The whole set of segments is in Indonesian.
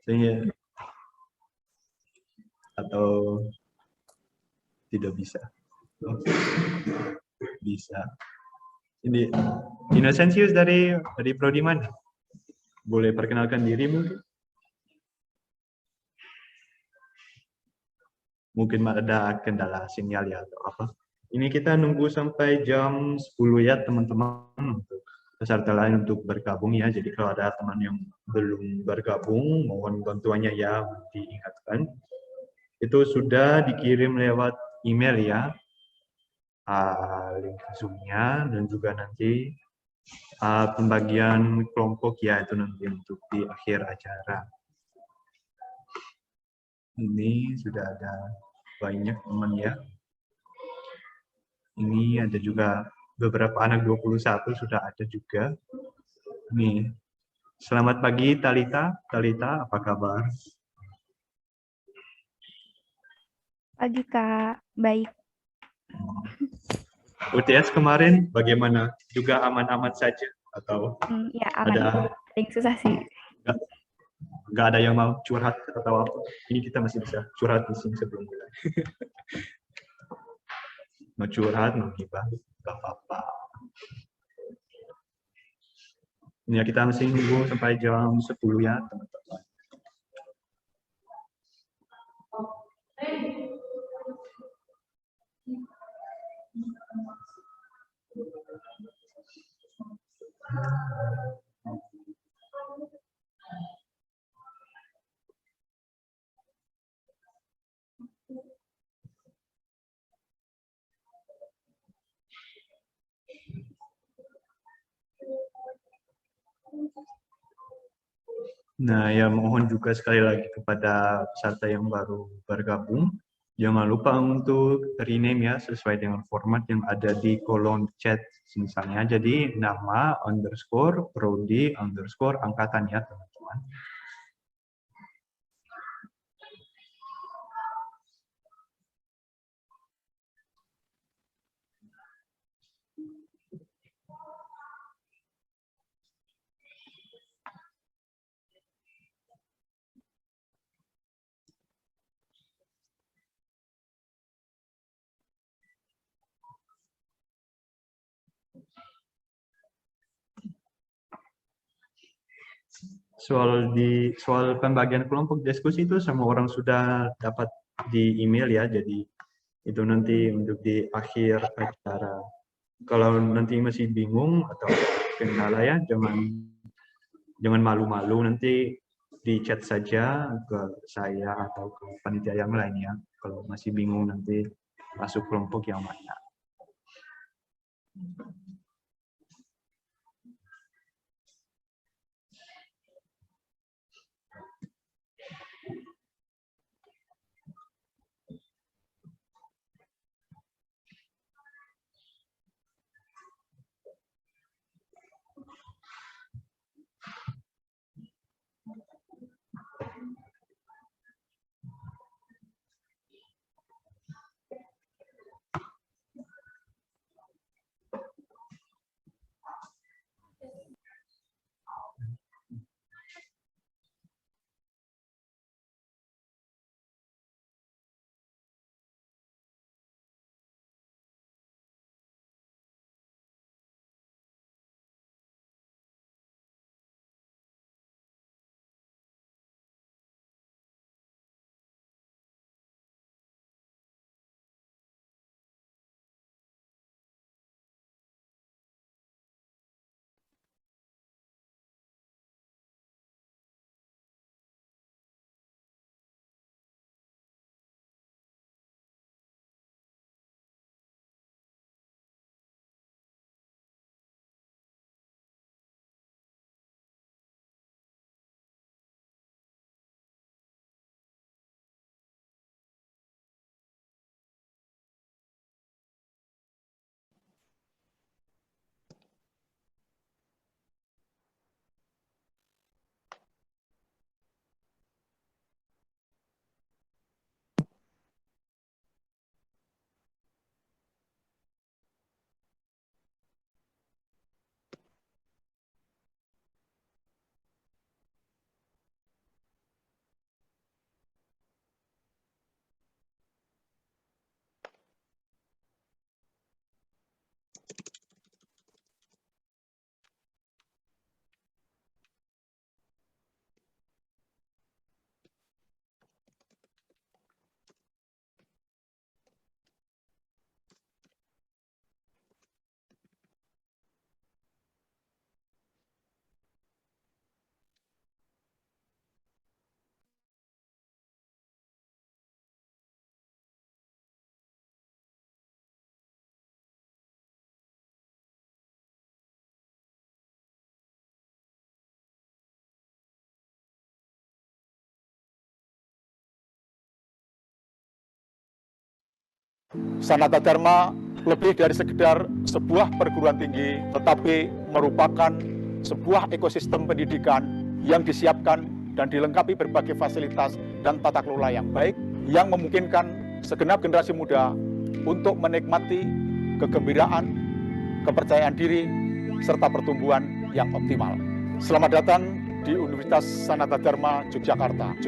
Sehingga, atau tidak bisa? Oh, bisa. Ini Innocentius dari prodi mana? Boleh perkenalkan diri mungkin? Mungkin ada kendala sinyal ya atau apa. Ini kita nunggu sampai jam 10 ya teman-teman untuk peserta lain untuk bergabung ya. Jadi kalau ada teman yang belum bergabung, mohon bantuannya ya, diingatkan. Itu sudah dikirim lewat email ya, link Zoom-nya, dan juga nanti pembagian kelompok ya, itu nanti untuk di akhir acara. Ini sudah ada banyak teman ya. Ini ada juga beberapa anak 21 sudah ada juga. Nih, selamat pagi Talita. Talita, apa kabar? Pagi Kak, baik. UTS kemarin bagaimana? Juga aman-aman saja atau Ya aman. ada Yang susah sih. nggak ada yang mau curhat atau apa? Ini kita masih bisa curhat di sini sebelum mulai. Mau curhat, mau gibah, nggak apa-apa. Ini ya kita masih nunggu sampai jam 10 ya teman-teman. Nah, ya mohon juga sekali lagi kepada peserta yang baru bergabung, jangan lupa untuk rename ya sesuai dengan format yang ada di kolom chat misalnya. Jadi nama underscore prodi underscore angkatan ya teman-teman. Soal pembagian kelompok diskusi itu semua orang sudah dapat di email ya, jadi itu nanti untuk di akhir acara. Kalau nanti masih bingung atau kendala ya, jangan malu-malu, nanti di chat saja ke saya atau ke panitia yang lainnya. Kalau masih bingung nanti masuk kelompok yang mana. Sanata Dharma lebih dari sekedar sebuah perguruan tinggi, tetapi merupakan sebuah ekosistem pendidikan yang disiapkan dan dilengkapi berbagai fasilitas dan tata kelola yang baik, yang memungkinkan segenap generasi muda untuk menikmati kegembiraan, kepercayaan diri, serta pertumbuhan yang optimal. Selamat datang di Universitas Sanata Dharma Yogyakarta.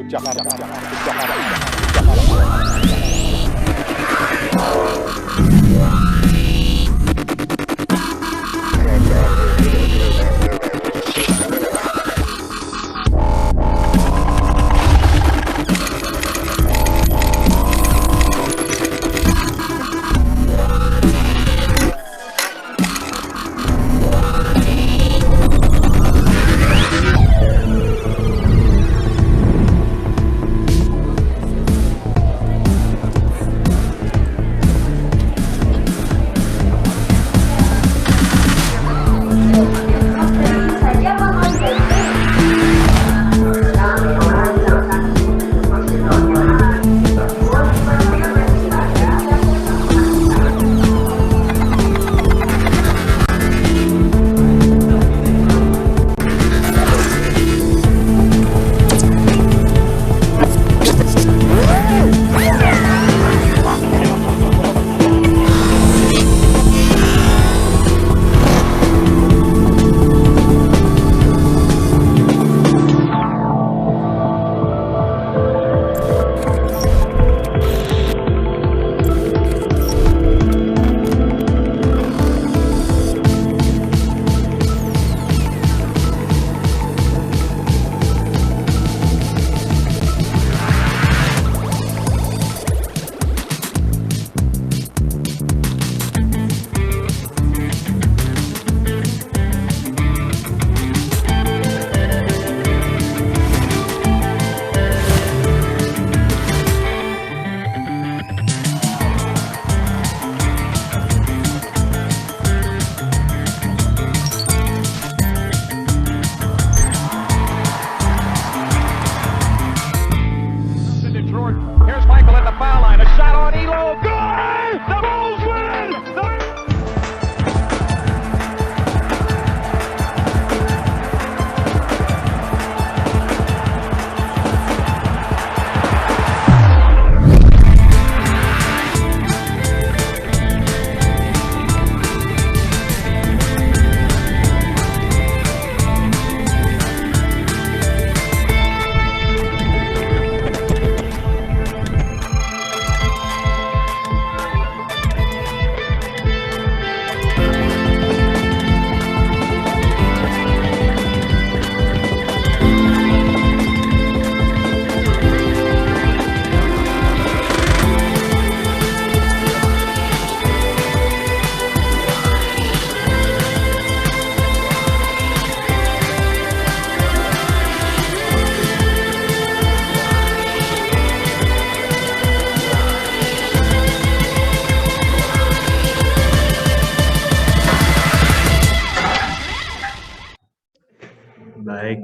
Baik,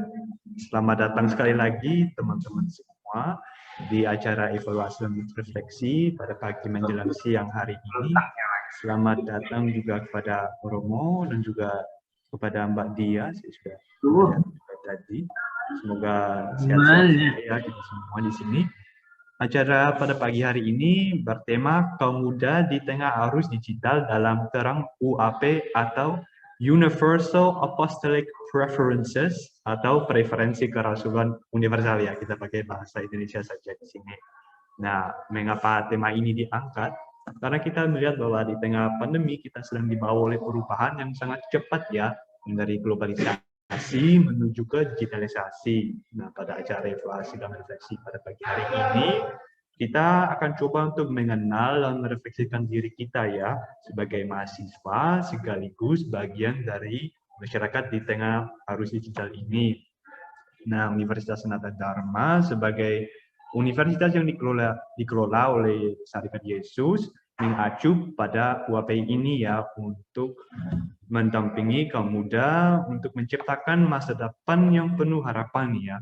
selamat datang sekali lagi teman-teman semua di acara evaluasi dan refleksi pada pagi menjelang siang hari ini. Selamat datang juga kepada Romo dan juga kepada Mbak Dia, saya sudah tadi. Semoga sehat-sehat ya kita semua di sini. Acara pada pagi hari ini bertema kaum muda di tengah arus digital dalam terang UAP atau Universal Apostolic Preferences atau preferensi kerasulan universal ya, kita pakai bahasa Indonesia saja di sini. Nah, mengapa tema ini diangkat? Karena kita melihat bahwa di tengah pandemi kita sedang dibawa oleh perubahan yang sangat cepat ya, dari globalisasi menuju ke digitalisasi. Nah, pada acara evaluasi dan refleksi pada pagi hari ini, kita akan coba untuk mengenal dan merefleksikan diri kita ya, sebagai mahasiswa sekaligus bagian dari masyarakat di tengah arus digital ini. Nah, Universitas Sanata Dharma sebagai universitas yang dikelola oleh Syarikat Yesus mengacu pada UAPI ini ya, untuk mendampingi kaum muda untuk menciptakan masa depan yang penuh harapan ya.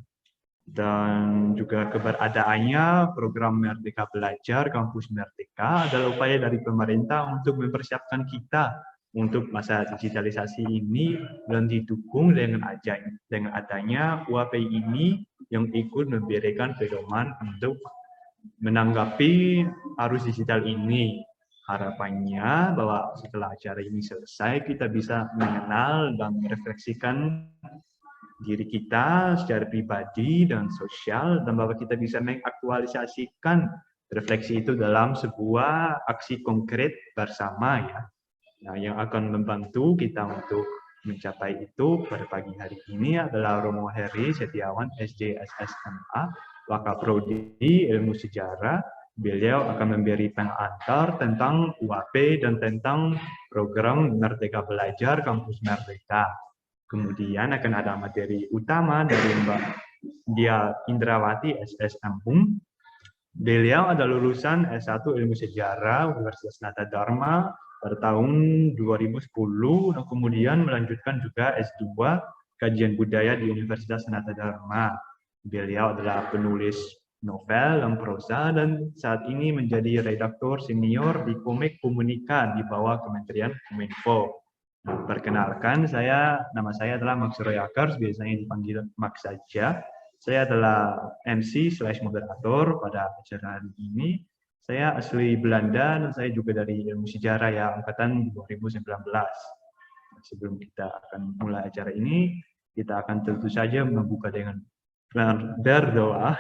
Dan juga keberadaannya program Merdeka Belajar Kampus Merdeka adalah upaya dari pemerintah untuk mempersiapkan kita untuk masa digitalisasi ini, dan didukung dengan adanya UAPI ini yang ikut memberikan pedoman untuk menanggapi arus digital ini. Harapannya bahwa setelah acara ini selesai, kita bisa mengenal dan merefleksikan diri kita secara pribadi dan sosial, dan bahwa kita bisa mengaktualisasikan refleksi itu dalam sebuah aksi konkret bersama ya. Nah, yang akan membantu kita untuk mencapai itu pada pagi hari ini adalah Romo Heri Setiawan SJSSMA, Wakaprodi Ilmu Sejarah. Beliau akan memberi pengantar tentang UAP dan tentang program Merdeka Belajar Kampus Merdeka. Kemudian akan ada materi utama dari Mbak Dia Indrawati SS Ampung. Beliau adalah lulusan S1 Ilmu Sejarah Universitas Sanata Dharma pada tahun 2010, dan kemudian melanjutkan juga S2 Kajian Budaya di Universitas Sanata Dharma. Beliau adalah penulis novel dan prosa, dan saat ini menjadi redaktur senior di Komik Komunika di bawah Kementerian Kominfo. Nah, perkenalkan, nama saya adalah Max Royakers, biasanya dipanggil Max saja. Saya adalah MC/moderator pada acara hari ini. Saya asli Belanda dan saya juga dari Ilmu Sejarah ya, angkatan 2019. Sebelum kita akan mulai acara ini, kita akan tentu saja membuka dengan berdoa.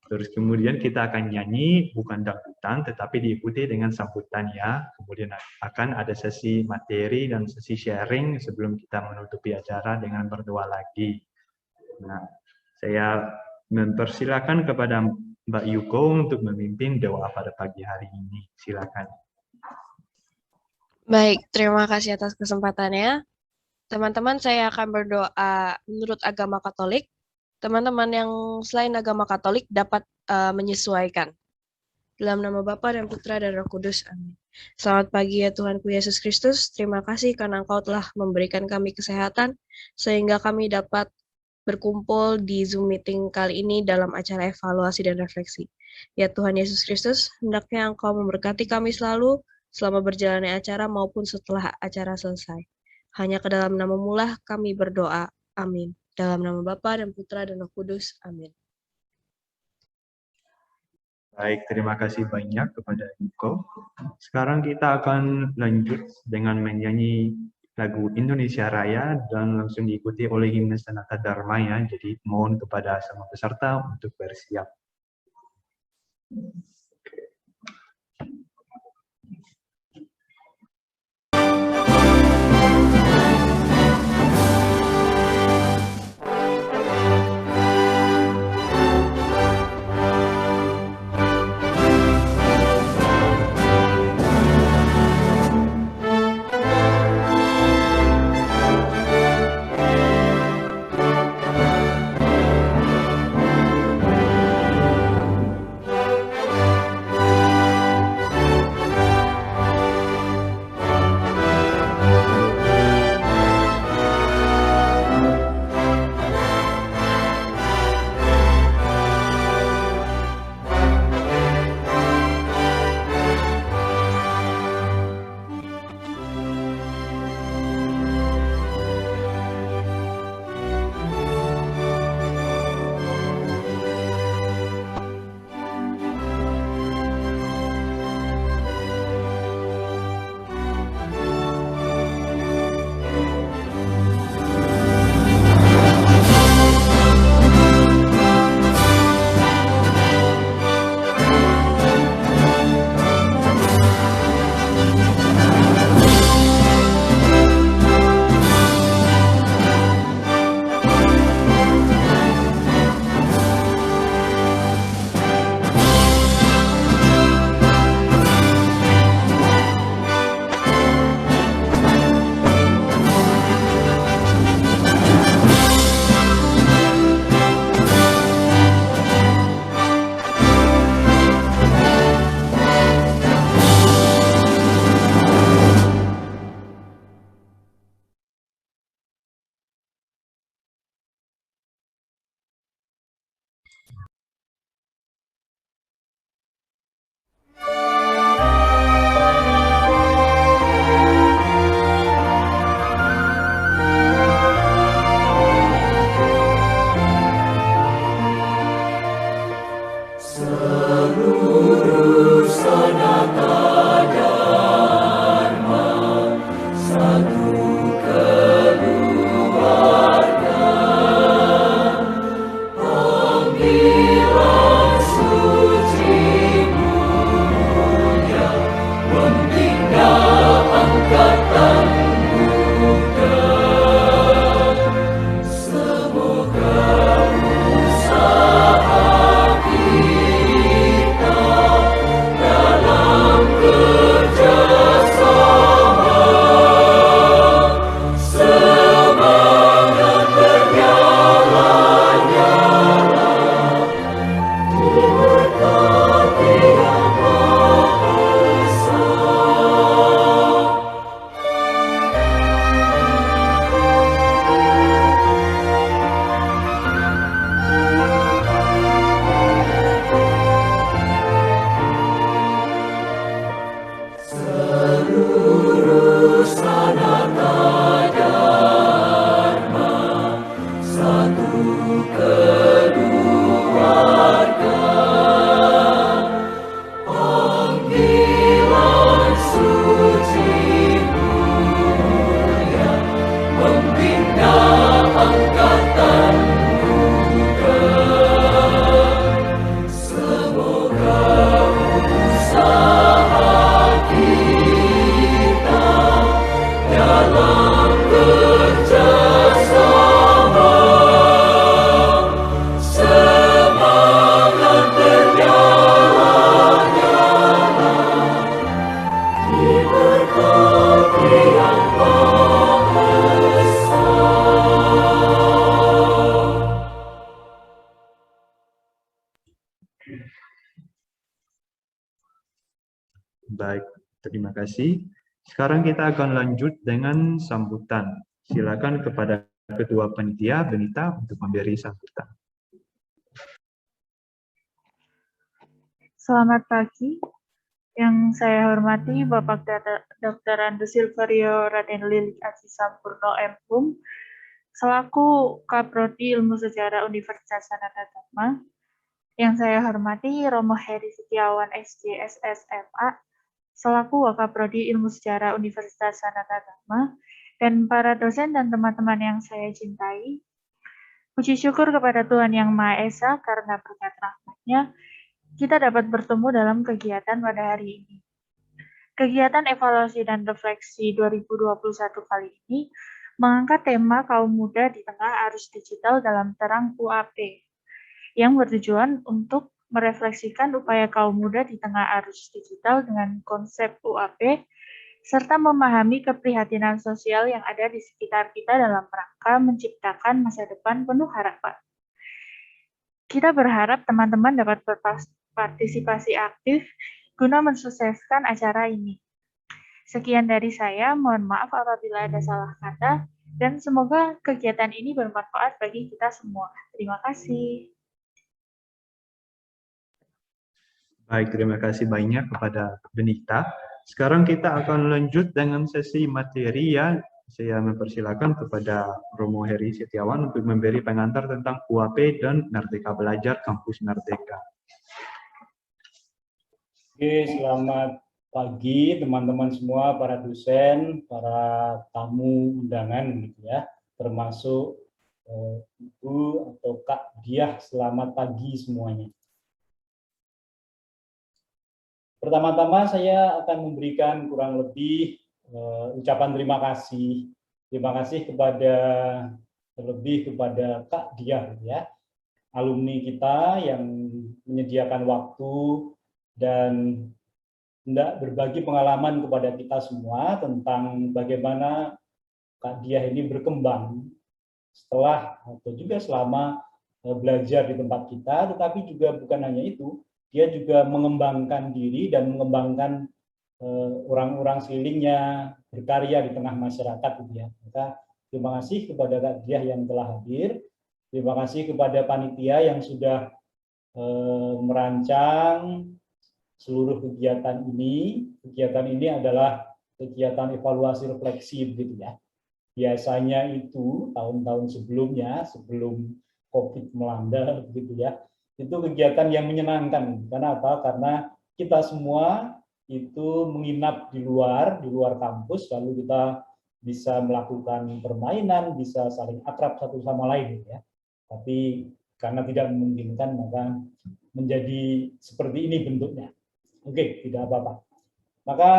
Terus kemudian kita akan nyanyi, bukan dangdutan, tetapi diikuti dengan sambutan ya. Kemudian akan ada sesi materi dan sesi sharing sebelum kita menutupi acara dengan berdoa lagi. Nah, saya mempersilakan kepada Mbak Yuko untuk memimpin doa pada pagi hari ini. Silakan. Baik, terima kasih atas kesempatannya. Teman-teman, saya akan berdoa menurut agama Katolik. Teman-teman yang selain agama Katolik dapat menyesuaikan. Dalam nama Bapa dan Putra dan Roh Kudus. Amin. Selamat pagi ya Tuhanku Yesus Kristus. Terima kasih karena Engkau telah memberikan kami kesehatan sehingga kami dapat berkumpul di Zoom meeting kali ini dalam acara evaluasi dan refleksi. Ya Tuhan Yesus Kristus, hendaknya Engkau memberkati kami selalu selama berjalannya acara maupun setelah acara selesai. Hanya ke dalam nama-Mu lah kami berdoa. Amin. Dalam nama Bapa dan Putra dan Roh Kudus. Amin. Baik, terima kasih banyak kepada Yuko. Sekarang kita akan lanjut dengan menyanyi lagu Indonesia Raya dan langsung diikuti oleh himne Sanata Dharma ya. Jadi mohon kepada semua peserta untuk bersiap. Baik, terima kasih. Sekarang kita akan lanjut dengan sambutan. Silakan kepada Ketua Panitia, Benita, untuk memberi sambutan. Selamat pagi. Yang saya hormati Bapak Dr. Ando Silverio Raden Lilik Aji Sampurno M.Hum, selaku Kaprodi Ilmu Sejarah Universitas Sanata Dharma. Yang saya hormati Romo Heri Setiawan SJ SSMA, selaku Wakaprodi Ilmu Sejarah Universitas Sanata Dharma, dan para dosen dan teman-teman yang saya cintai. Puji syukur kepada Tuhan Yang Maha Esa karena berkat rahmat-Nya, kita dapat bertemu dalam kegiatan pada hari ini. Kegiatan evaluasi dan refleksi 2021 kali ini mengangkat tema kaum muda di tengah arus digital dalam terang UAP, yang bertujuan untuk merefleksikan upaya kaum muda di tengah arus digital dengan konsep UAP, serta memahami keprihatinan sosial yang ada di sekitar kita dalam rangka menciptakan masa depan penuh harapan. Kita berharap teman-teman dapat berpartisipasi aktif guna mensukseskan acara ini. Sekian dari saya, mohon maaf apabila ada salah kata, dan semoga kegiatan ini bermanfaat bagi kita semua. Terima kasih. Baik, terima kasih banyak kepada Benita. Sekarang kita akan lanjut dengan sesi materi ya. Saya mempersilakan kepada Romo Heri Setiawan untuk memberi pengantar tentang UAP dan Merdeka Belajar Kampus Merdeka. Oke, selamat pagi teman-teman semua, para dosen, para tamu undangan gitu ya, termasuk Ibu atau Kak Diah, selamat pagi semuanya. Pertama-tama saya akan memberikan kurang lebih ucapan terima kasih. Terima kasih kepada terlebih kepada Kak Diah ya, alumni kita yang menyediakan waktu dan hendak berbagi pengalaman kepada kita semua tentang bagaimana Kak Diah ini berkembang setelah atau juga selama belajar di tempat kita, tetapi juga bukan hanya itu, dia juga mengembangkan diri dan mengembangkan orang-orang sekelilingnya, berkarya di tengah masyarakat gitu ya. Maka terima kasih kepada Kak Diah yang telah hadir. Terima kasih kepada panitia yang sudah merancang seluruh kegiatan ini. Kegiatan ini adalah kegiatan evaluasi refleksi begitu ya. Biasanya itu tahun-tahun sebelumnya, sebelum COVID melanda begitu ya, Itu kegiatan yang menyenangkan. Karena apa? Karena kita semua itu menginap di luar kampus, lalu kita bisa melakukan permainan, bisa saling akrab satu sama lain, ya. Tapi karena tidak memungkinkan, maka menjadi seperti ini bentuknya. Oke, tidak apa-apa. Maka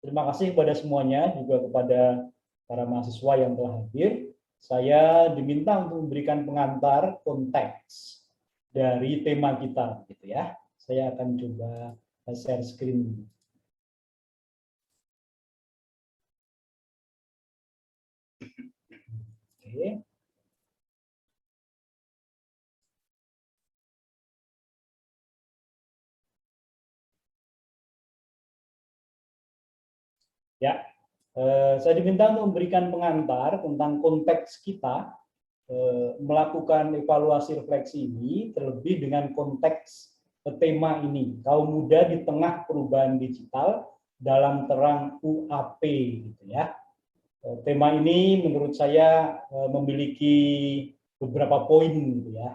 terima kasih kepada semuanya, juga kepada para mahasiswa yang telah hadir. Saya diminta untuk memberikan pengantar konteks dari tema kita, gitu ya. Saya akan coba share screen. Oke. Ya, saya diminta untuk memberikan pengantar tentang konteks kita melakukan evaluasi refleksi ini, terlebih dengan konteks tema ini, kaum muda di tengah perubahan digital dalam terang UAP, gitu ya. Tema ini menurut saya memiliki beberapa poin, gitu ya.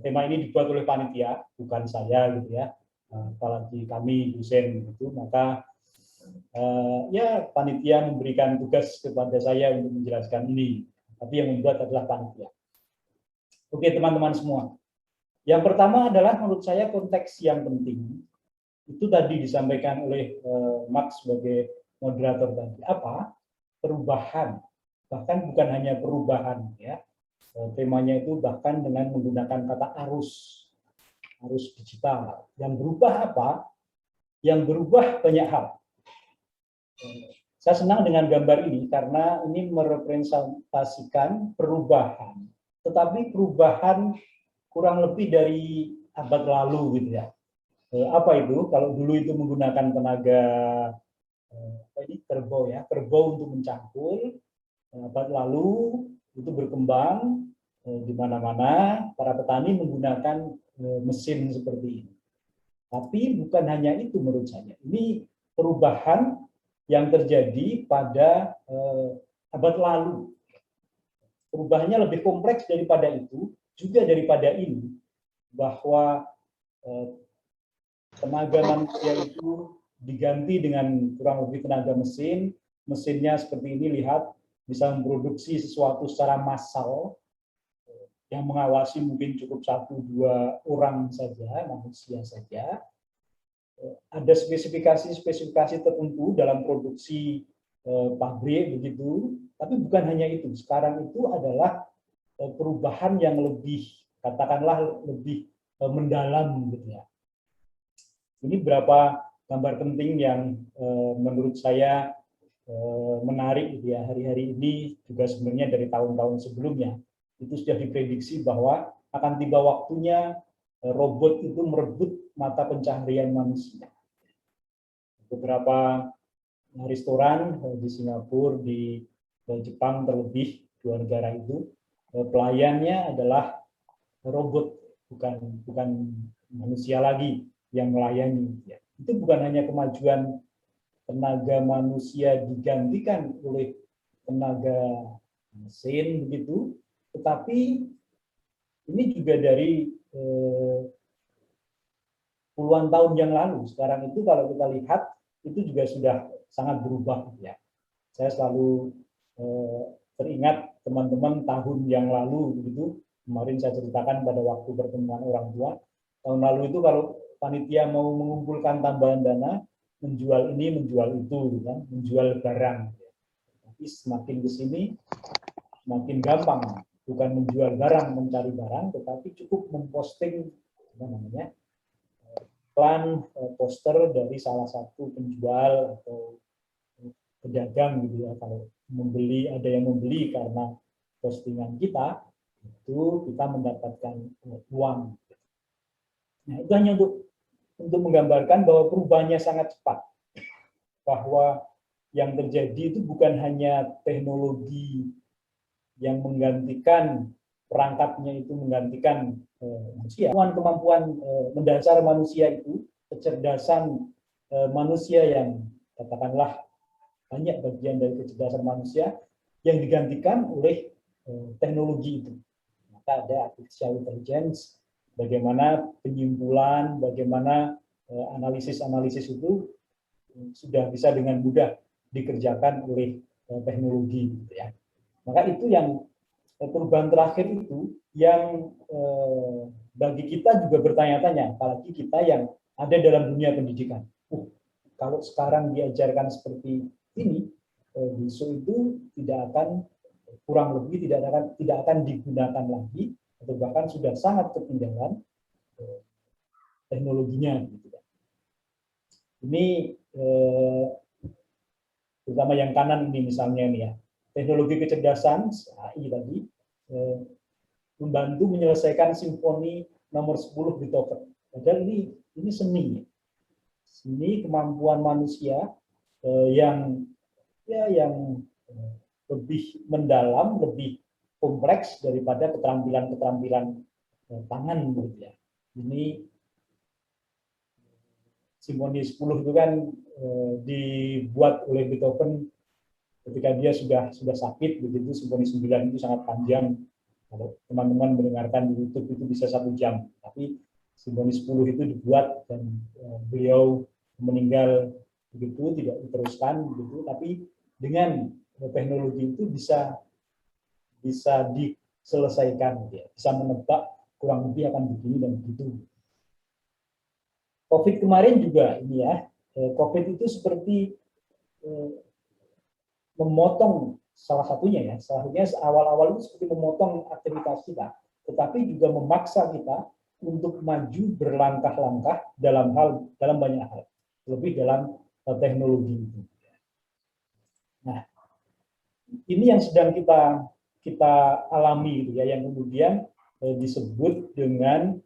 Tema ini dibuat oleh panitia, bukan saya, gitu ya. Apalagi kami dosen, gitu. Maka ya panitia memberikan tugas kepada saya untuk menjelaskan ini, tapi yang membuat adalah panitia. Oke, teman-teman semua. Yang pertama adalah menurut saya konteks yang penting itu tadi disampaikan oleh Max sebagai moderator tadi. Apa? Perubahan. Bahkan bukan hanya perubahan, ya. Temanya itu bahkan dengan menggunakan kata arus digital. Yang berubah apa? Yang berubah banyak hal. Saya senang dengan gambar ini karena ini merepresentasikan perubahan, tetapi perubahan kurang lebih dari abad lalu, gitu ya. Apa itu? Kalau dulu itu menggunakan tenaga kerbau, ya, kerbau untuk mencangkul. Abad lalu itu berkembang di mana-mana para petani menggunakan mesin seperti ini. Tapi bukan hanya itu menurut saya. Ini perubahan yang terjadi pada abad lalu. Perubahannya lebih kompleks daripada itu, juga daripada ini, bahwa tenaga manusia itu diganti dengan kurang lebih tenaga mesin. Mesinnya seperti ini, lihat, bisa memproduksi sesuatu secara massal, yang mengawasi mungkin cukup 1-2 orang saja, manusia saja. Ada spesifikasi tertentu dalam produksi pabrik begitu, tapi bukan hanya itu. Sekarang itu adalah perubahan yang lebih, katakanlah lebih mendalam, gitu ya. Ini beberapa gambar penting yang menurut saya menarik, gitu ya. Hari-hari ini juga sebenarnya dari tahun-tahun sebelumnya itu sudah diprediksi bahwa akan tiba waktunya robot itu merebut mata pencaharian manusia. Beberapa restoran di Singapura, di Jepang terlebih, 2 negara itu, pelayannya adalah robot, bukan manusia lagi yang melayani. Itu bukan hanya kemajuan tenaga manusia digantikan oleh tenaga mesin begitu, tetapi ini juga dari puluhan tahun yang lalu. Sekarang itu kalau kita lihat itu juga sudah sangat berubah, ya. Saya selalu teringat teman-teman tahun yang lalu begitu. Kemarin saya ceritakan pada waktu pertemuan orang tua. Tahun lalu itu kalau panitia mau mengumpulkan tambahan dana, menjual ini, menjual itu, kan? Menjual barang. Tapi semakin ke sini semakin gampang. Bukan menjual barang, mencari barang, tetapi cukup memposting apa namanya, iklan, poster dari salah satu penjual atau pedagang, gitu ya. Kalau membeli, ada yang membeli karena postingan kita, itu kita mendapatkan uang. Nah, itu hanya untuk menggambarkan bahwa perubahannya sangat cepat, bahwa yang terjadi itu bukan hanya teknologi yang menggantikan perangkatnya, itu menggantikan manusia. Kemampuan mendasar manusia itu, kecerdasan manusia yang katakanlah banyak bagian dari kecerdasan manusia yang digantikan oleh teknologi itu. Nah, maka ada artificial intelligence, bagaimana penyimpulan, bagaimana analisis-analisis itu sudah bisa dengan mudah dikerjakan oleh teknologi, gitu ya. Maka itu yang perubahan terakhir itu yang bagi kita juga bertanya-tanya, apalagi kita yang ada dalam dunia pendidikan. Kalau sekarang diajarkan seperti ini, besok itu tidak akan, kurang lebih tidak akan digunakan lagi, atau bahkan sudah sangat ketinggalan teknologinya. Gitu. Ini terutama yang kanan ini misalnya nih ya, teknologi kecerdasan AI tadi membantu menyelesaikan simfoni nomor 10 Beethoven. Padahal ini seni, seni kemampuan manusia yang lebih mendalam, lebih kompleks daripada keterampilan tangan, gitu ya. Ini simfoni 10 itu kan dibuat oleh Beethoven ketika dia sudah sakit, begitu. Simfoni 9 itu sangat panjang. Kalau teman-teman mendengarkan di YouTube itu bisa 1 jam. Tapi simfoni 10 itu dibuat dan beliau meninggal begitu, tidak diteruskan begitu. Tapi dengan teknologi itu bisa diselesaikan, ya. Bisa menebak kurang lebih akan begini dan begitu. COVID kemarin juga ini ya, COVID itu seperti memotong salah satunya awal-awal itu seperti memotong aktivitas kita, tetapi juga memaksa kita untuk maju berlangkah-langkah dalam banyak hal, lebih dalam teknologi itu. Nah, ini yang sedang kita alami, gitu ya, yang kemudian disebut dengan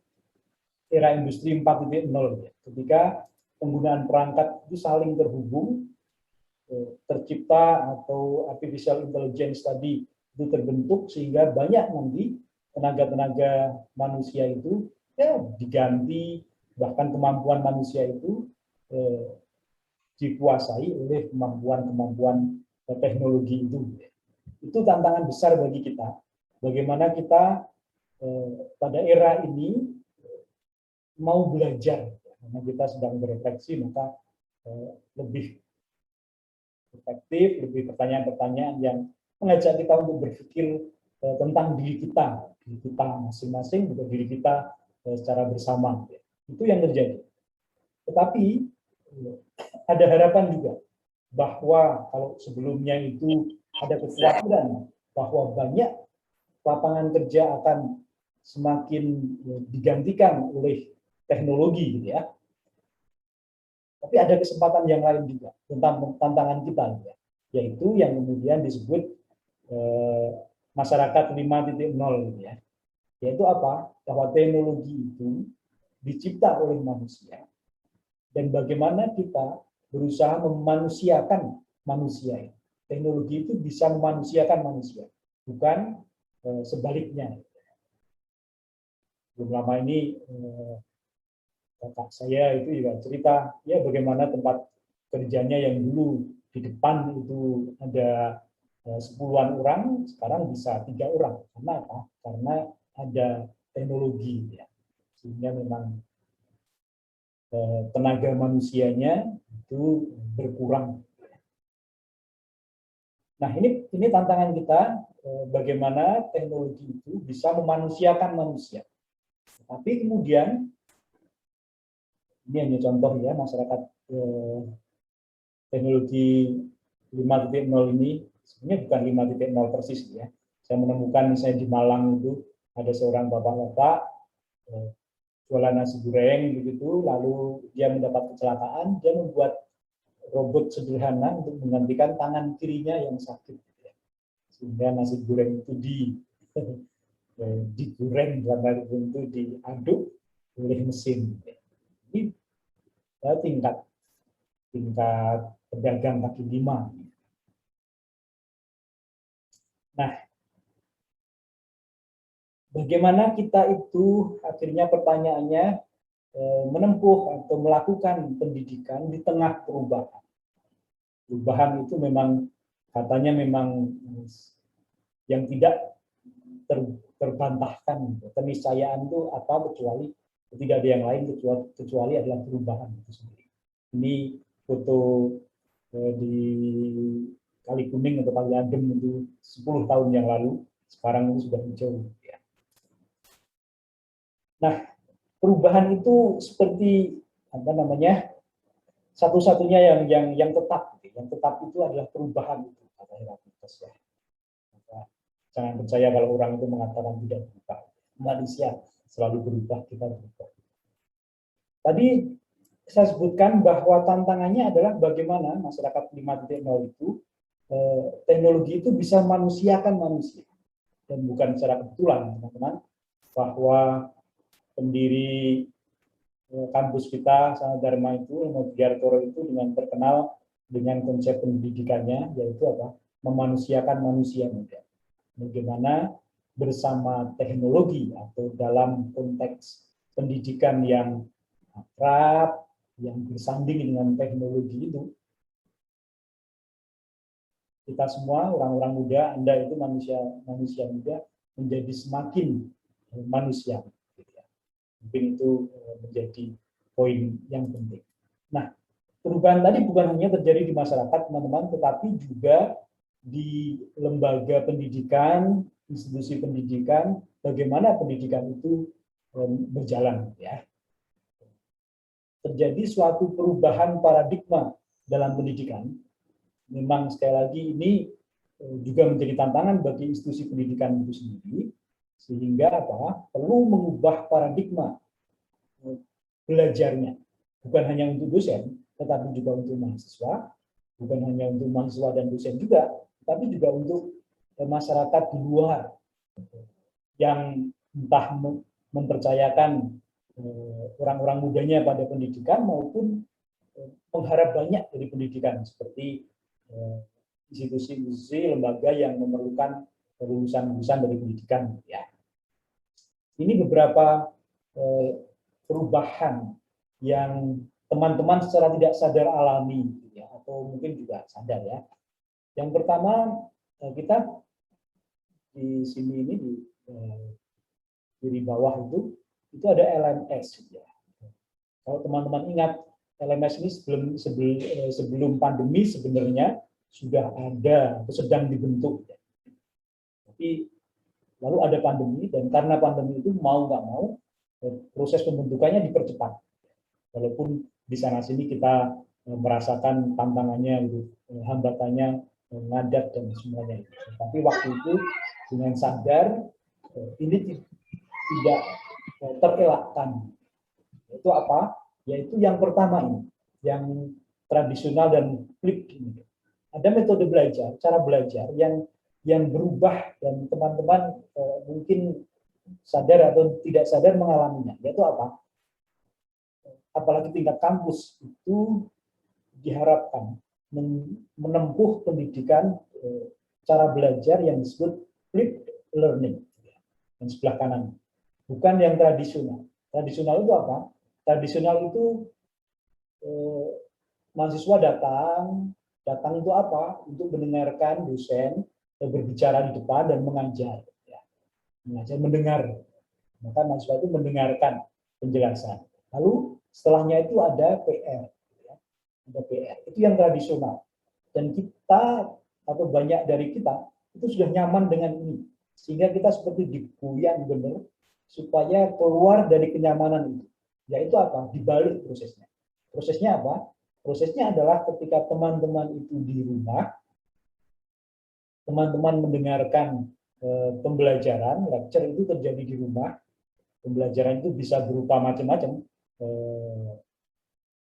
era industri 4.0, ya. Ketika penggunaan perangkat itu saling terhubung, tercipta atau artificial intelligence tadi itu terbentuk, sehingga banyak nanti tenaga-tenaga manusia itu diganti, bahkan kemampuan manusia itu dikuasai oleh kemampuan teknologi itu. Itu tantangan besar bagi kita. Bagaimana kita pada era ini mau belajar, karena kita sedang berefleksi, maka lebih efektif, lebih pertanyaan-pertanyaan yang mengajak kita untuk berpikir tentang diri kita masing-masing, juga diri kita secara bersama. Itu yang terjadi. Tetapi ada harapan juga bahwa kalau sebelumnya itu ada kekhawatiran bahwa banyak lapangan kerja akan semakin digantikan oleh teknologi, gitu ya. Tapi ada kesempatan yang lain juga tentang tantangan kita, gitu ya, yaitu yang kemudian disebut masyarakat 5.0, gitu ya. Yaitu apa? Bahwa teknologi itu dicipta oleh manusia, dan bagaimana kita berusaha memanusiakan manusia. Teknologi itu bisa memanusiakan manusia, bukan sebaliknya. Belum lama ini kakak saya itu juga cerita ya bagaimana tempat kerjanya yang dulu di depan itu ada 10-an orang, sekarang bisa 3 orang. Karena apa? Karena ada teknologi, ya. Sehingga memang tenaga manusianya itu berkurang. Nah, ini tantangan kita, bagaimana teknologi itu bisa memanusiakan manusia. Tapi kemudian ini hanya contoh ya, masyarakat teknologi 5.0 ini sebenarnya bukan 5.0 persis ya. Saya menemukan misalnya di Malang itu ada seorang bapak-bapak jualan nasi goreng begitu, lalu dia mendapat kecelakaan, dia membuat robot sederhana untuk menggantikan tangan kirinya yang sakit, sehingga nasi goreng itu digoreng dalam hal itu diaduk oleh mesin. Ini tingkat pedagang kaki lima. Nah, bagaimana kita itu akhirnya pertanyaannya menempuh atau melakukan pendidikan di tengah perubahan. Perubahan itu memang katanya memang yang tidak terbantahkan. Keniscayaan itu apa kecuali tidak ada yang lain kecuali adalah perubahan itu sendiri. Ini foto di Kali Kuning atau Kali Adem itu 10 tahun yang lalu, sekarang itu sudah hijau. Ya. Nah, perubahan itu seperti apa namanya? Satu-satunya yang tetap, yang tetap itu adalah perubahan itu, kata Heraklitus ya. Maka, jangan percaya kalau orang itu mengatakan tidak berubah. Manusia selalu berubah, kita berubah. Tadi saya sebutkan bahwa tantangannya adalah bagaimana masyarakat 5.0 itu teknologi itu bisa manusiakan manusia. Dan bukan secara kebetulan, teman-teman, bahwa pendiri kampus kita, Sanadharma itu, Motigartoro itu dengan terkenal dengan konsep pendidikannya, yaitu apa? Memanusiakan manusia muda. Bagaimana bersama teknologi atau dalam konteks pendidikan yang akrab, yang bersanding dengan teknologi itu, kita semua orang-orang muda, Anda itu manusia muda menjadi semakin manusia. Mungkin itu menjadi poin yang penting. Nah, perubahan tadi bukan hanya terjadi di masyarakat, teman-teman, tetapi juga di lembaga pendidikan, institusi pendidikan, bagaimana pendidikan itu berjalan. Ya. Terjadi suatu perubahan paradigma dalam pendidikan. Memang sekali lagi ini juga menjadi tantangan bagi institusi pendidikan itu sendiri, sehingga apa? Perlu mengubah paradigma belajarnya, bukan hanya untuk dosen, tetapi juga untuk mahasiswa, bukan hanya untuk mahasiswa dan dosen juga, tapi juga untuk masyarakat di luar yang entah mempercayakan orang-orang mudanya pada pendidikan maupun mengharap banyak dari pendidikan, seperti institusi-institusi lembaga yang memerlukan lulusan-lulusan dari pendidikan. Ya. Ini beberapa perubahan yang teman-teman secara tidak sadar alami, ya, atau mungkin juga sadar ya. Yang pertama, kita di sini ini di kiri bawah itu ada LMS. Ya. Kalau teman-teman ingat, LMS ini sebelum pandemi sebenarnya sudah ada atau sedang dibentuk. Ya. Tapi lalu ada pandemi, dan karena pandemi itu mau nggak mau proses pembentukannya dipercepat. Walaupun di sana sini kita merasakan tantangannya, hambatannya, ngadat dan semuanya. Tapi waktu itu dengan sadar ini tidak terelakkan. Itu apa? Yaitu yang pertama ini, yang tradisional dan flip ini. Ada metode belajar, cara belajar yang berubah, dan teman-teman mungkin sadar atau tidak sadar mengalaminya. Yaitu apa? Apalagi tingkat kampus itu diharapkan menempuh pendidikan cara belajar yang disebut flipped learning, yang sebelah kanan, bukan yang tradisional. Tradisional itu apa? Tradisional itu mahasiswa datang itu apa? Untuk mendengarkan dosen berbicara di depan dan mengajar, ya. Mengajar, mendengar. Maka mahasiswa itu mendengarkan penjelasan. Lalu setelahnya itu ada PR. Ada PR, itu yang tradisional, dan kita atau banyak dari kita itu sudah nyaman dengan ini, sehingga kita seperti digoyang benar supaya keluar dari kenyamanan itu. Yaitu apa? Dibalik prosesnya. Prosesnya apa? Prosesnya adalah ketika teman-teman itu di rumah, teman-teman mendengarkan pembelajaran, lecture itu terjadi di rumah. Pembelajaran itu bisa berupa macam-macam.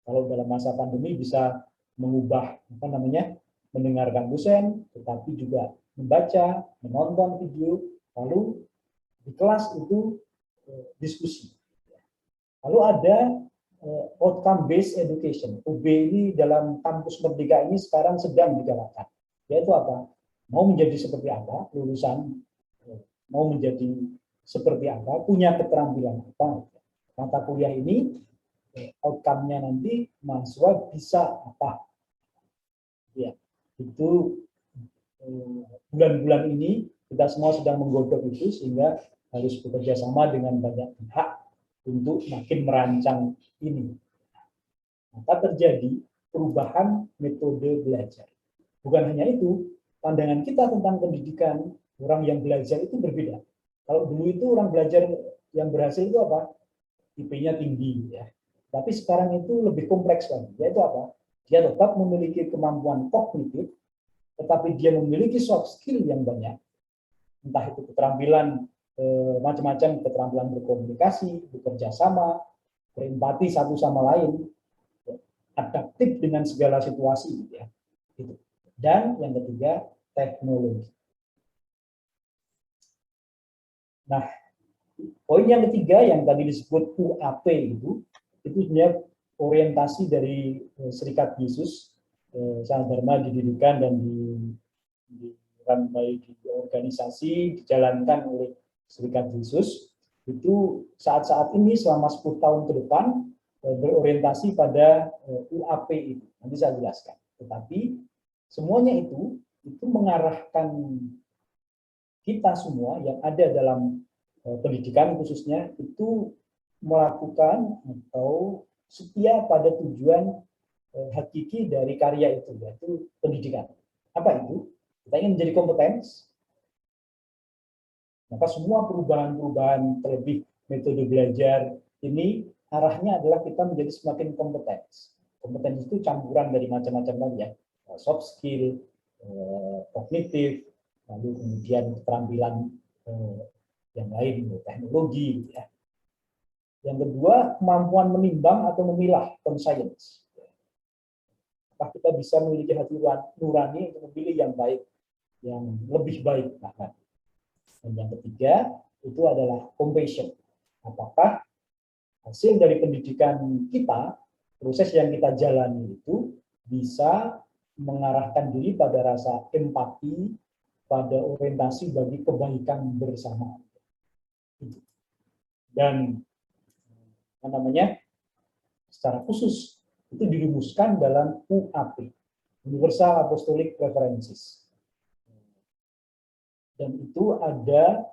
Kalau dalam masa pandemi bisa mengubah mendengarkan dosen, tetapi juga membaca, menonton video, lalu di kelas itu diskusi. Lalu ada outcome based education. UB ini dalam kampus Merdeka ini sekarang sedang digalakkan. Yaitu apa? Mau menjadi seperti apa lulusan, mau menjadi seperti apa, punya keterampilan apa. Mata kuliah ini outcome-nya nanti mahasiswa bisa apa. Ya, itu bulan-bulan ini kita semua sedang menggodok itu, sehingga harus bekerja sama dengan banyak pihak untuk makin merancang ini. Maka terjadi perubahan metode belajar. Bukan hanya itu, pandangan kita tentang pendidikan orang yang belajar itu berbeda. Kalau dulu itu orang belajar yang berhasil itu apa? IP-nya tinggi, ya. Tapi sekarang itu lebih kompleks lagi. Yaitu apa? Dia tetap memiliki kemampuan kognitif, tetapi dia memiliki soft skill yang banyak. Entah itu keterampilan macam-macam, keterampilan berkomunikasi, bekerja sama, berempati satu sama lain, adaptif dengan segala situasi, ya. Gitu. Dan yang ketiga, teknologi. Nah, poin yang ketiga yang tadi disebut UAP itu sebenarnya orientasi dari Serikat Yesus Sahabat Didirikan dan dirambai di organisasi, dijalankan oleh Serikat Yesus, itu saat-saat ini selama 10 tahun ke depan berorientasi pada UAP itu. Nanti saya jelaskan. Tetapi semuanya itu mengarahkan kita semua yang ada dalam pendidikan khususnya itu melakukan atau setia pada tujuan hakiki dari karya itu, yaitu pendidikan. Apa itu? Kita ingin menjadi kompetens, maka semua perubahan-perubahan terlebih metode belajar ini arahnya adalah kita menjadi semakin kompetens. Kompetens itu campuran dari macam-macam lagi, ya. Soft skill, kognitif, lalu kemudian keterampilan yang lain, teknologi, ya. Yang kedua, kemampuan menimbang atau memilah, conscience. Apakah kita bisa memiliki hati nurani untuk memilih yang baik, yang lebih baik bahkan. Dan yang ketiga, itu adalah compassion. Apakah hasil dari pendidikan kita, proses yang kita jalani itu bisa mengarahkan diri pada rasa empati, pada orientasi bagi kebaikan bersama. Dan secara khusus itu dirumuskan dalam UAP, Universal Apostolic Preferences. Dan itu ada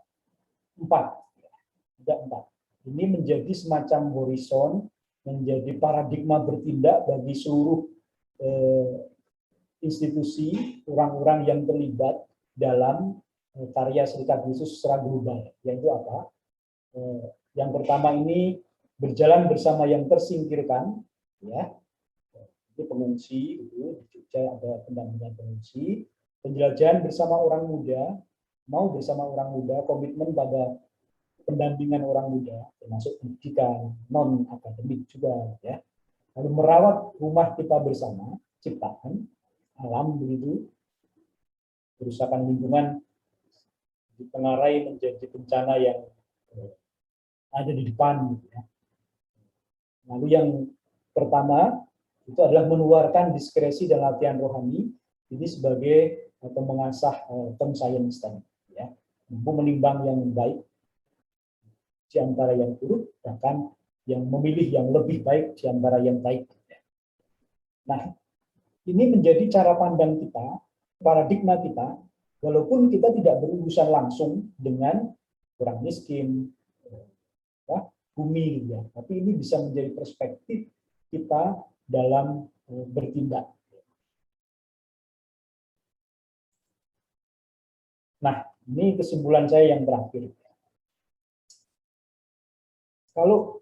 4. Ini menjadi semacam horizon, menjadi paradigma bertindak bagi seluruh institusi, orang-orang yang terlibat dalam karya Serikat Yesus secara global. Yaitu apa? Yang pertama ini berjalan bersama yang tersingkirkan, ya. Ini pengungsi, itu di Jogja ada pendampingan pengungsi, penjelajahan bersama orang muda, mau bersama orang muda, komitmen pada pendampingan orang muda, termasuk pendidikan non akademik juga, ya. Lalu merawat rumah kita bersama, ciptaan alam begitu, kerusakan lingkungan ditengarai menjadi bencana yang ada di depan, gitu, ya. Lalu yang pertama itu adalah menularkan diskresi dan latihan rohani, ini sebagai atau mengasah conscience tadi, ya, mampu menimbang yang baik di antara yang buruk, bahkan yang memilih yang lebih baik di antara yang baik. Nah, ini menjadi cara pandang kita, paradigma kita, walaupun kita tidak berurusan langsung dengan orang miskin, bumi, ya, tapi ini bisa menjadi perspektif kita dalam bertindak. Nah, ini kesimpulan saya yang terakhir. Kalau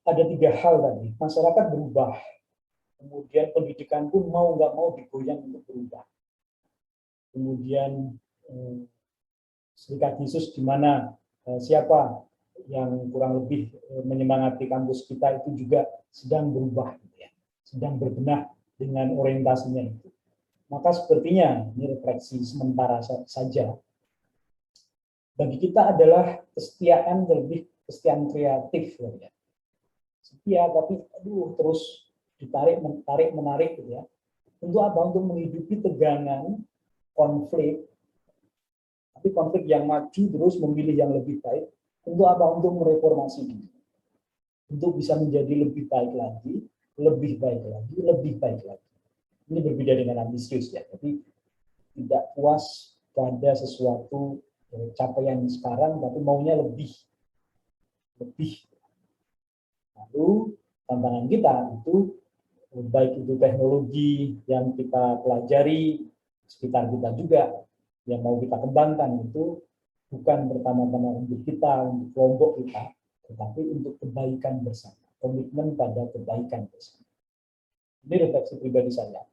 ada 3 hal tadi, masyarakat berubah, kemudian pendidikan pun mau nggak mau digoyang untuk berubah. Kemudian Serikat Yesus di mana siapa yang kurang lebih menyemangati kampus kita itu juga sedang berubah, gitu, ya, sedang berbenah dengan orientasinya itu. Maka sepertinya ini refleksi sementara saja. Bagi kita adalah kesetiaan, terlebih kesetiaan kreatif, ya. Setia tapi terus ditarik menarik, gitu, ya. Untuk apa? Untuk menghidupi tegangan konflik, tapi konflik yang maju terus memilih yang lebih baik. Untuk apa? Untuk mereformasi diri, untuk bisa menjadi lebih baik lagi, lebih baik lagi, lebih baik lagi. Ini berbeda dengan ambisius, ya, tapi tidak puas pada sesuatu capaian sekarang, tapi maunya lebih. Lalu tantangan kita itu, baik itu teknologi yang kita pelajari sekitar kita juga, yang mau kita kembangkan itu bukan pertama-tama untuk kita, untuk kelompok kita, tetapi untuk kebaikan bersama, komitmen pada kebaikan bersama. Ini refleksi pribadi saya.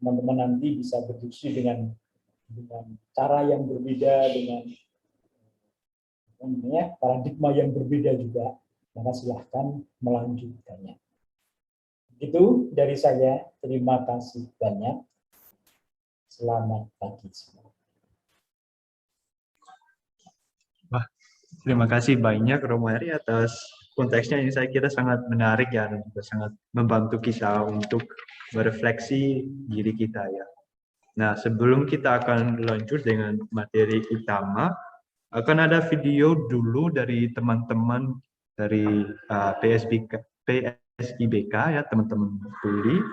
Teman-teman nanti bisa berdiskusi dengan cara yang berbeda, dengan paradigma yang berbeda juga, maka silahkan melanjutkannya. Itu dari saya. Terima kasih banyak. Selamat pagi semua. Wah, terima kasih banyak Romo Heri atas konteksnya, ini saya kira sangat menarik ya, dan juga sangat membantu kita untuk berefleksi diri kita ya. Nah, sebelum kita akan lanjut dengan materi utama, akan ada video dulu dari teman-teman dari PSIBK ya, teman-teman tuli,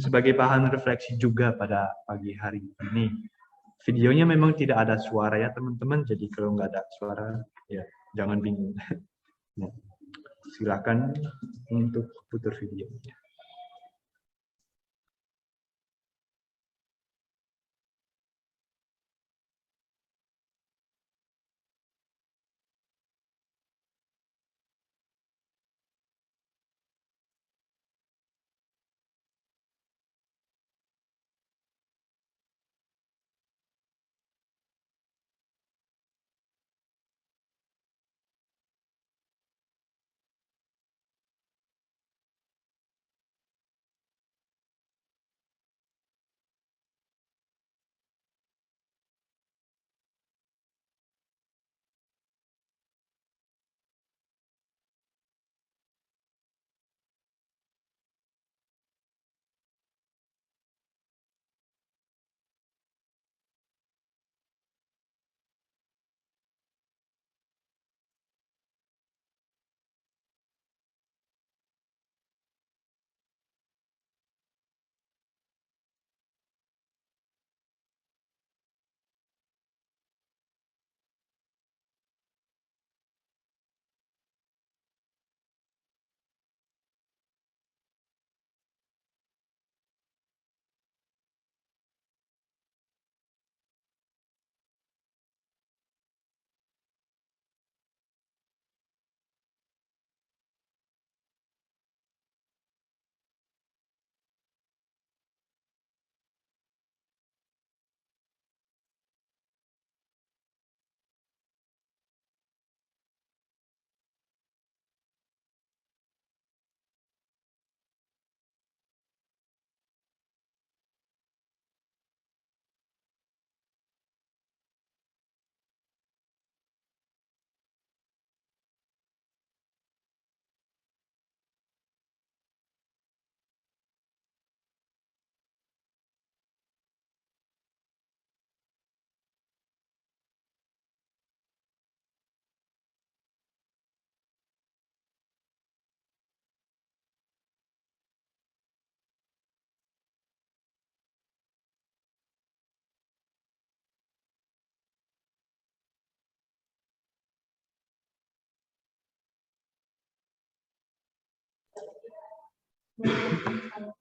sebagai bahan refleksi juga pada pagi hari ini. Videonya memang tidak ada suara ya teman-teman, jadi kalau nggak ada suara ya jangan bingung. Nah, silakan untuk putar videonya.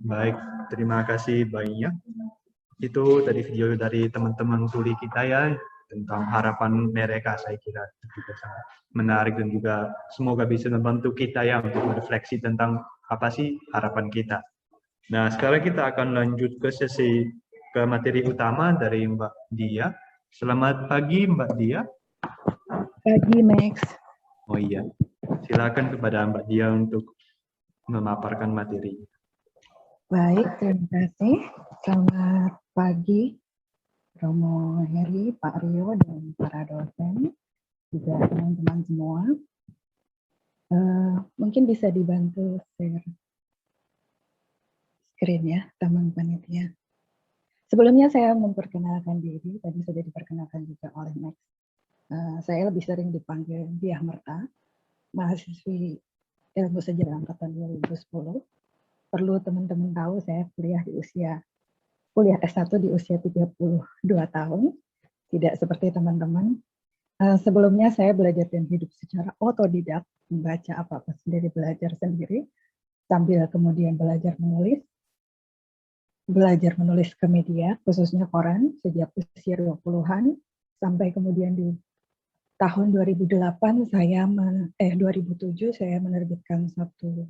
Baik, terima kasih banyak. Itu tadi video dari teman-teman tuli kita ya, tentang harapan mereka. Saya kira itu juga sangat menarik dan juga semoga bisa membantu kita ya untuk merefleksi tentang apa sih harapan kita. Nah, sekarang kita akan lanjut ke materi utama dari Mbak Dia. Selamat pagi Mbak Dia. Pagi, Max. Oh iya, silakan kepada Mbak Dia untuk memaparkan materi. Baik, terima kasih. Selamat pagi, Romo Heri, Pak Rio, dan para dosen, juga teman-teman semua. Mungkin bisa dibantu share screen ya, teman panitia. Sebelumnya saya memperkenalkan diri, tadi sudah diperkenalkan juga oleh Max. Saya lebih sering dipanggil Diah Merta, mahasiswi Ilmu Sejarah Angkatan 2010. Perlu teman-teman tahu, saya kuliah S1 di usia 32 tahun. tidak seperti teman-teman. Sebelumnya saya belajar dan hidup secara otodidak, membaca apa-apa sendiri, belajar sendiri, sambil kemudian belajar menulis ke media, khususnya koran, sejak usia 20-an, sampai kemudian di tahun 2007 saya menerbitkan satu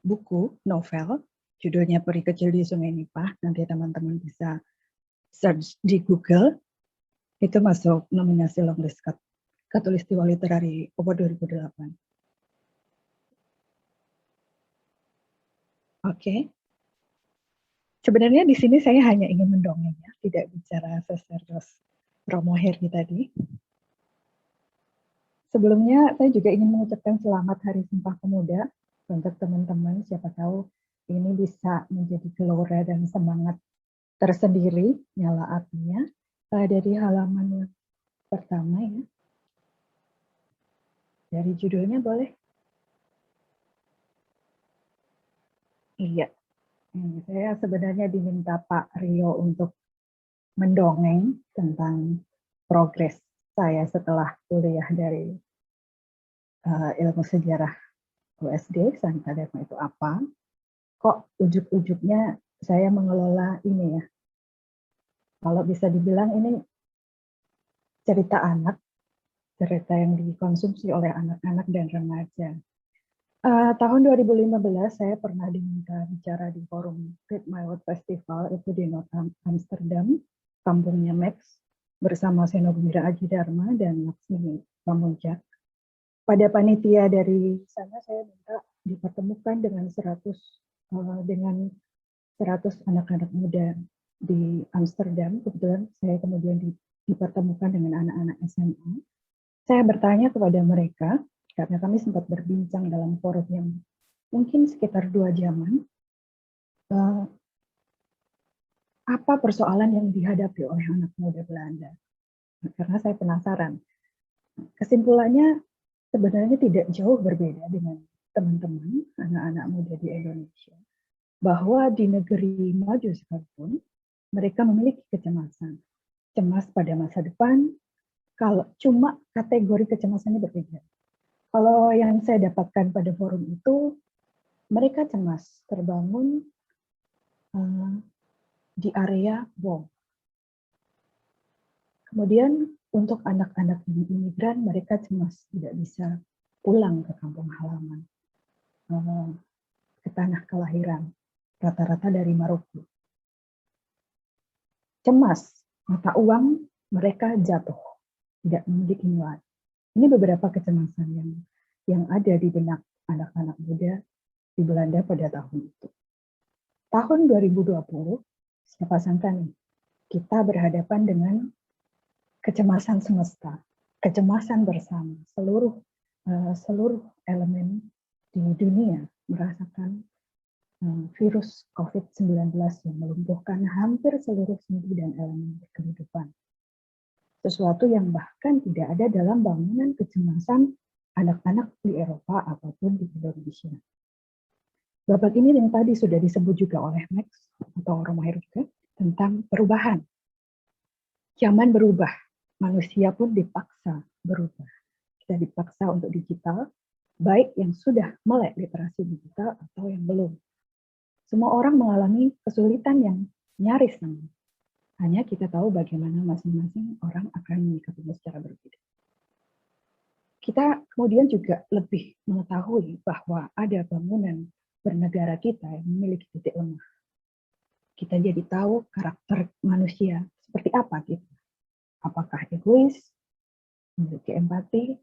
buku novel, judulnya Peri Kecil di Sungai Nipah. Nanti teman-teman bisa search di Google, itu masuk nominasi longlist Katulistiwa Literary Award 2008. Oke. Sebenarnya di sini saya hanya ingin mendongeng ya, tidak bicara seserius Romo Heri tadi. Sebelumnya saya juga ingin mengucapkan selamat Hari Sumpah Pemuda untuk teman-teman, siapa tahu ini bisa menjadi gelora dan semangat tersendiri, nyala apinya. Dari halaman yang pertama ya, dari judulnya boleh? Iya. Saya sebenarnya diminta Pak Rio untuk mendongeng tentang progres saya setelah kuliah dari ilmu sejarah USD, Sanata Dharma itu apa. Kok ujuk-ujuknya saya mengelola ini ya. Kalau bisa dibilang ini cerita anak, cerita yang dikonsumsi oleh anak-anak dan remaja. Tahun 2015 saya pernah diminta bicara di forum Read My Word Festival, itu di North Amsterdam, kampungnya Max, bersama Seno Gembira Aji Dharma dan Laksmi Pamuntjak. Pada panitia dari sana saya minta dipertemukan dengan 100 anak-anak muda di Amsterdam. Kebetulan saya kemudian dipertemukan dengan anak-anak SMA. Saya bertanya kepada mereka, karena kami sempat berbincang dalam forum yang mungkin sekitar 2 jaman, apa persoalan yang dihadapi oleh anak muda Belanda. Karena saya penasaran. Kesimpulannya sebenarnya tidak jauh berbeda dengan teman-teman, anak-anak muda di Indonesia. Bahwa di negeri maju sekalipun, mereka memiliki kecemasan. Cemas pada masa depan, kalau cuma kategori kecemasannya berbeda. Kalau yang saya dapatkan pada forum itu, mereka cemas terbangun di area bom. Kemudian untuk anak-anak imigran, mereka cemas tidak bisa pulang ke kampung halaman, ke tanah kelahiran, rata-rata dari Maroko. Cemas, mata uang mereka jatuh, tidak memiliki nilai. Ini beberapa kecemasan yang ada di benak anak-anak muda di Belanda pada tahun itu. Tahun 2020, siapa sangka nih, kita berhadapan dengan kecemasan semesta, kecemasan bersama. Seluruh elemen di dunia merasakan virus COVID-19 yang melumpuhkan hampir seluruh sendi dan elemen kehidupan. Sesuatu yang bahkan tidak ada dalam bangunan kecemasan anak-anak di Eropa ataupun di Indonesia. Babak ini yang tadi sudah disebut juga oleh Max atau Romo Heri juga tentang perubahan. Zaman berubah, manusia pun dipaksa berubah. Kita dipaksa untuk digital, baik yang sudah melek literasi digital atau yang belum. Semua orang mengalami kesulitan yang nyaris sama. Hanya kita tahu bagaimana masing-masing orang akan menyikapinya secara berbeda. Kita kemudian juga lebih mengetahui bahwa ada bangunan bernegara kita yang memiliki titik lemah. Kita jadi tahu karakter manusia seperti apa kita. Apakah egois, memiliki empati,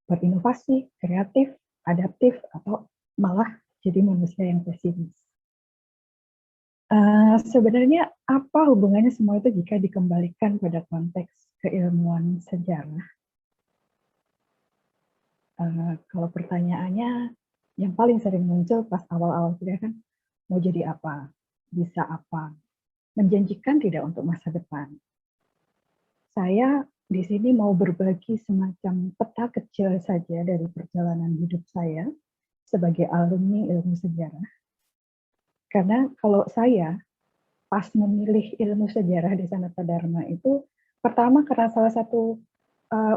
berinovasi, kreatif, adaptif, atau malah jadi manusia yang pesimis. Sebenarnya apa hubungannya semua itu jika dikembalikan pada konteks keilmuan sejarah? Kalau pertanyaannya yang paling sering muncul pas awal-awal kuliah kan, mau jadi apa, bisa apa, menjanjikan tidak untuk masa depan. Saya di sini mau berbagi semacam peta kecil saja dari perjalanan hidup saya sebagai alumni ilmu sejarah. Karena kalau saya pas memilih ilmu sejarah di Sanata Dharma itu Pertama, karena salah satu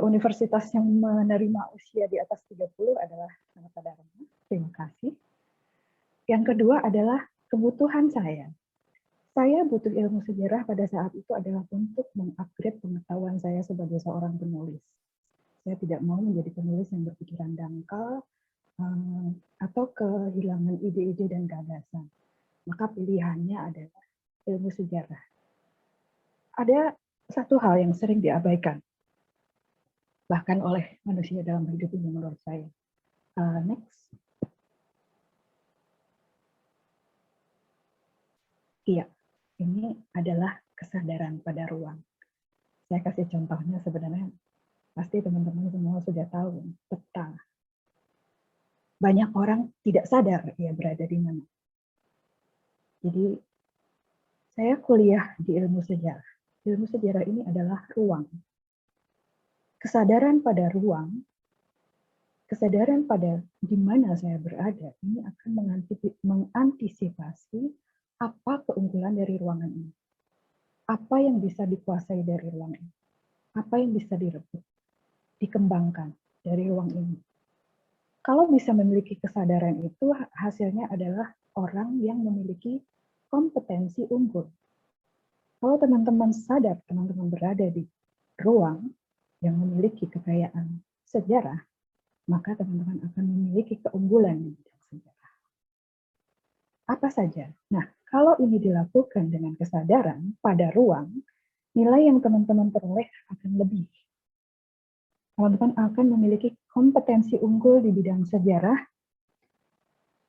universitas yang menerima usia di atas 30 adalah Sanata Dharma. Terima kasih. Yang kedua adalah kebutuhan saya. Saya butuh ilmu sejarah pada saat itu adalah untuk mengupgrade pengetahuan saya sebagai seorang penulis. Saya tidak mau menjadi penulis yang berpikiran dangkal atau kehilangan ide-ide dan gagasan. Maka pilihannya adalah ilmu sejarah. Ada satu hal yang sering diabaikan, bahkan oleh manusia dalam hidup ini menurut saya. Next. Iya, ini adalah kesadaran pada ruang. Saya kasih contohnya, sebenarnya pasti teman-teman semua sudah tahu, peta. Banyak orang tidak sadar ia berada di mana. Jadi, saya kuliah di ilmu sejarah. Ilmu sejarah ini adalah ruang. Kesadaran pada ruang, kesadaran pada di mana saya berada, ini akan mengantisipasi apa keunggulan dari ruangan ini. Apa yang bisa dikuasai dari ruang ini. Apa yang bisa direbut, dikembangkan dari ruang ini. Kalau bisa memiliki kesadaran itu, hasilnya adalah orang yang memiliki kompetensi unggul. Kalau teman-teman sadar, teman-teman berada di ruang yang memiliki kekayaan sejarah, maka teman-teman akan memiliki keunggulan di bidang sejarah. Apa saja? Nah, kalau ini dilakukan dengan kesadaran pada ruang, nilai yang teman-teman peroleh akan lebih. Teman-teman akan memiliki kompetensi unggul di bidang sejarah.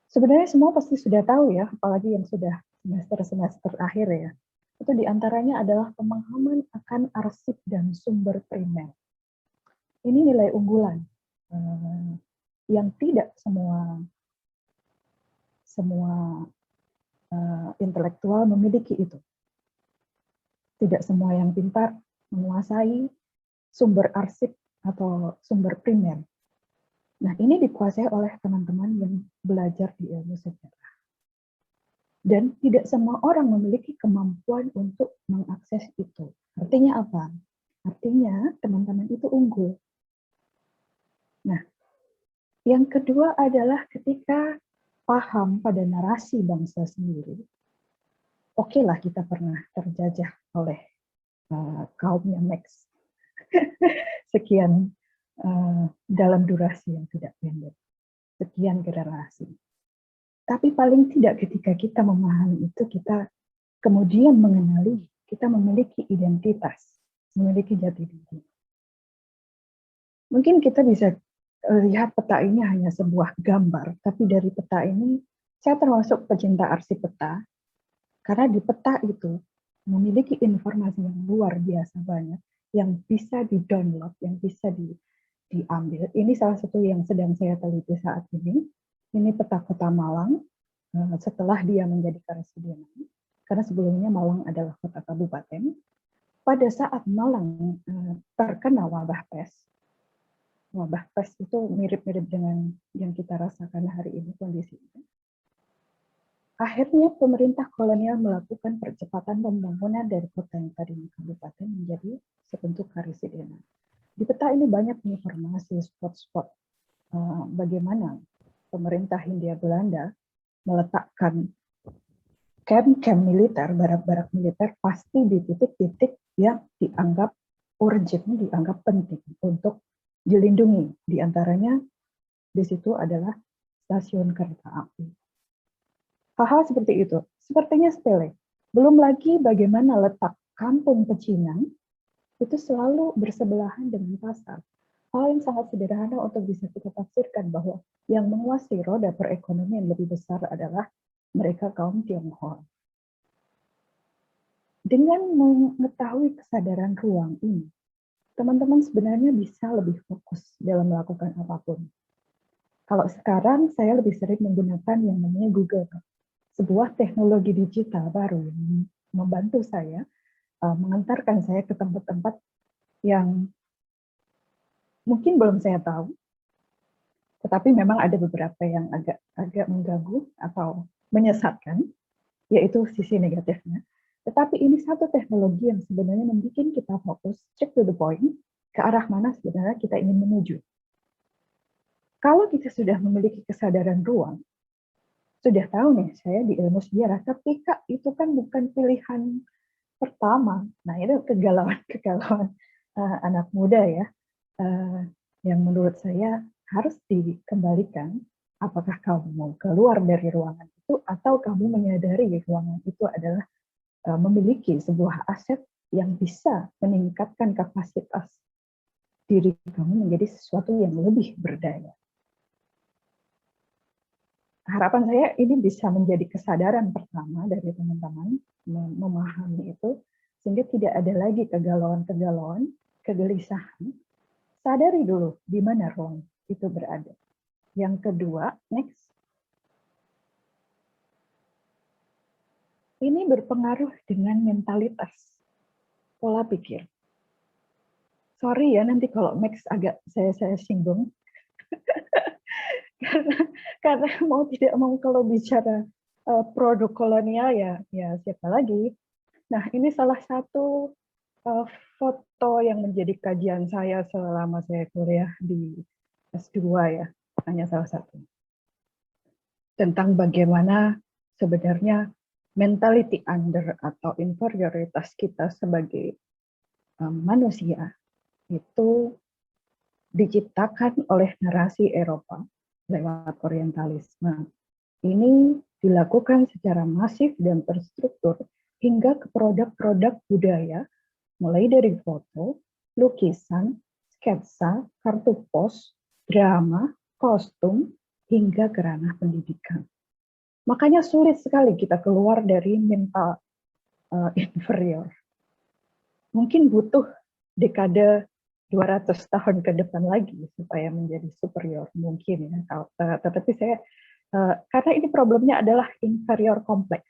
Sebenarnya semua pasti sudah tahu ya, apalagi yang sudah semester-semester akhir ya. Itu diantaranya adalah pemahaman akan arsip dan sumber primer. Ini nilai unggulan yang tidak semua intelektual memiliki itu. Tidak semua yang pintar menguasai sumber arsip atau sumber primer. Nah, ini dikuasai oleh teman-teman yang belajar di ilmu sejarah. Dan tidak semua orang memiliki kemampuan untuk mengakses itu. Artinya apa? Artinya teman-teman itu unggul. Nah, yang kedua adalah ketika paham pada narasi bangsa sendiri. Oke lah, kita pernah terjajah oleh kaumnya Max. Sekian dalam durasi yang tidak pendek. Sekian generasi. Tapi paling tidak ketika kita memahami itu, kita kemudian mengenali, kita memiliki identitas, memiliki jati diri. Mungkin kita bisa lihat peta ini hanya sebuah gambar, tapi dari peta ini, saya termasuk pecinta arsip peta, karena di peta itu memiliki informasi yang luar biasa banyak, yang bisa di-download, yang bisa diambil. Ini salah satu yang sedang saya teliti saat ini. Ini peta kota Malang, setelah dia menjadi Karesidenan, karena sebelumnya Malang adalah kota kabupaten. Pada saat Malang terkena wabah pes itu mirip-mirip dengan yang kita rasakan hari ini kondisinya. Akhirnya pemerintah kolonial melakukan percepatan pembangunan dari kota yang tadinya kabupaten menjadi sebentuk Karesidenan. Di peta ini banyak informasi spot-spot bagaimana pemerintah Hindia Belanda meletakkan camp-camp militer, barak-barak militer pasti di titik-titik yang dianggap urgent, dianggap penting untuk dilindungi. Di antaranya di situ adalah stasiun kereta api. Hal-hal seperti itu, sepertinya sepele. Belum lagi bagaimana letak kampung pecinan itu selalu bersebelahan dengan pasar. Hal yang sangat sederhana untuk bisa kita tafsirkan bahwa yang menguasai roda perekonomian lebih besar adalah mereka kaum Tionghoa. Dengan mengetahui kesadaran ruang ini, teman-teman sebenarnya bisa lebih fokus dalam melakukan apapun. Kalau sekarang saya lebih sering menggunakan yang namanya Google, sebuah teknologi digital baru yang membantu saya mengantarkan saya ke tempat-tempat yang mungkin belum saya tahu, tetapi memang ada beberapa yang agak mengganggu atau menyesatkan, yaitu sisi negatifnya. Tetapi ini satu teknologi yang sebenarnya membuat kita fokus, straight to the point, ke arah mana sebenarnya kita ingin menuju. Kalau kita sudah memiliki kesadaran ruang, sudah tahu nih, saya di ilmu sejarah, ketika itu kan bukan pilihan pertama. Nah, itu kegalauan anak muda ya, yang menurut saya harus dikembalikan. Apakah kamu mau keluar dari ruangan itu, atau kamu menyadari ruangan itu adalah memiliki sebuah aset yang bisa meningkatkan kapasitas diri kamu menjadi sesuatu yang lebih berdaya. Harapan saya ini bisa menjadi kesadaran pertama dari teman-teman memahami itu, sehingga tidak ada lagi kegalauan-kegalauan, kegelisahan. Sadari dulu di mana ruang itu berada. Yang kedua, next. Ini berpengaruh dengan mentalitas, pola pikir. Sorry ya, nanti kalau Max agak saya singgung. karena mau tidak mau kalau bicara produk kolonial ya siapa lagi. Nah, ini salah satu foto yang menjadi kajian saya selama saya kuliah di S2 ya, hanya salah satu. Tentang bagaimana sebenarnya mentality under atau inferioritas kita sebagai manusia itu diciptakan oleh narasi Eropa lewat orientalisme. Ini dilakukan secara masif dan terstruktur hingga ke produk-produk budaya, mulai dari foto, lukisan, sketsa, kartu pos, drama, kostum, hingga ke ranah pendidikan. Makanya sulit sekali kita keluar dari mental inferior. Mungkin butuh dekade 200 tahun ke depan lagi supaya menjadi superior mungkin ya. Tetapi saya karena ini problemnya adalah inferior kompleks.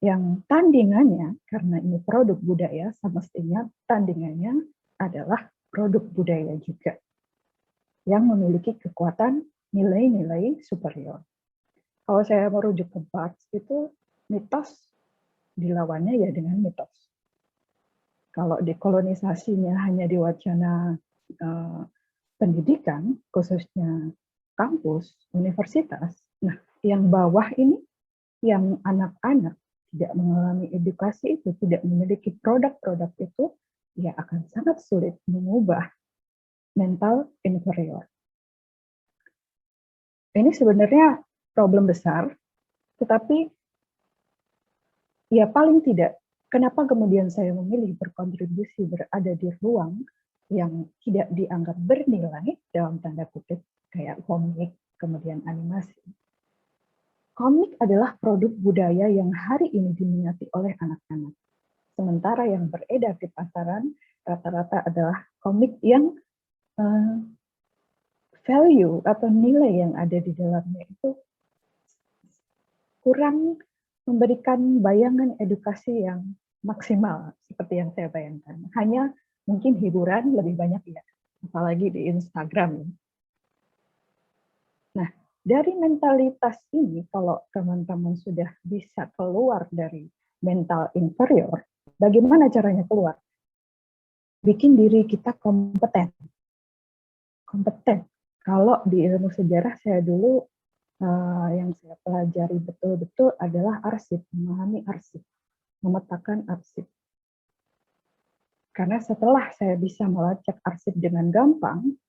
Yang tandingannya, karena ini produk budaya, semestinya tandingannya adalah produk budaya juga yang memiliki kekuatan nilai-nilai superior. Kalau saya merujuk ke Barthes itu mitos dilawannya ya dengan mitos. Kalau dekolonisasinya hanya di wacana pendidikan, khususnya kampus, universitas, nah yang bawah ini, yang anak-anak tidak mengalami edukasi itu, tidak memiliki produk-produk itu, ya akan sangat sulit mengubah mental inferior. Ini sebenarnya problem besar, tetapi ya paling tidak, kenapa kemudian saya memilih berkontribusi berada di ruang yang tidak dianggap bernilai, dalam tanda kutip, kayak komik, kemudian animasi. Komik adalah produk budaya yang hari ini diminati oleh anak-anak. Sementara yang beredar di pasaran rata-rata adalah komik yang value atau nilai yang ada di dalamnya itu kurang memberikan bayangan edukasi yang maksimal seperti yang saya bayangkan. Hanya mungkin hiburan lebih banyak ya, apalagi di Instagram. Nah, dari mentalitas ini, kalau teman-teman sudah bisa keluar dari mental inferior, bagaimana caranya keluar? Bikin diri kita kompeten. Kompeten. Kalau di ilmu sejarah saya dulu yang saya pelajari betul-betul adalah arsip, memahami arsip, memetakan arsip. Karena setelah saya bisa melacak arsip dengan gampang,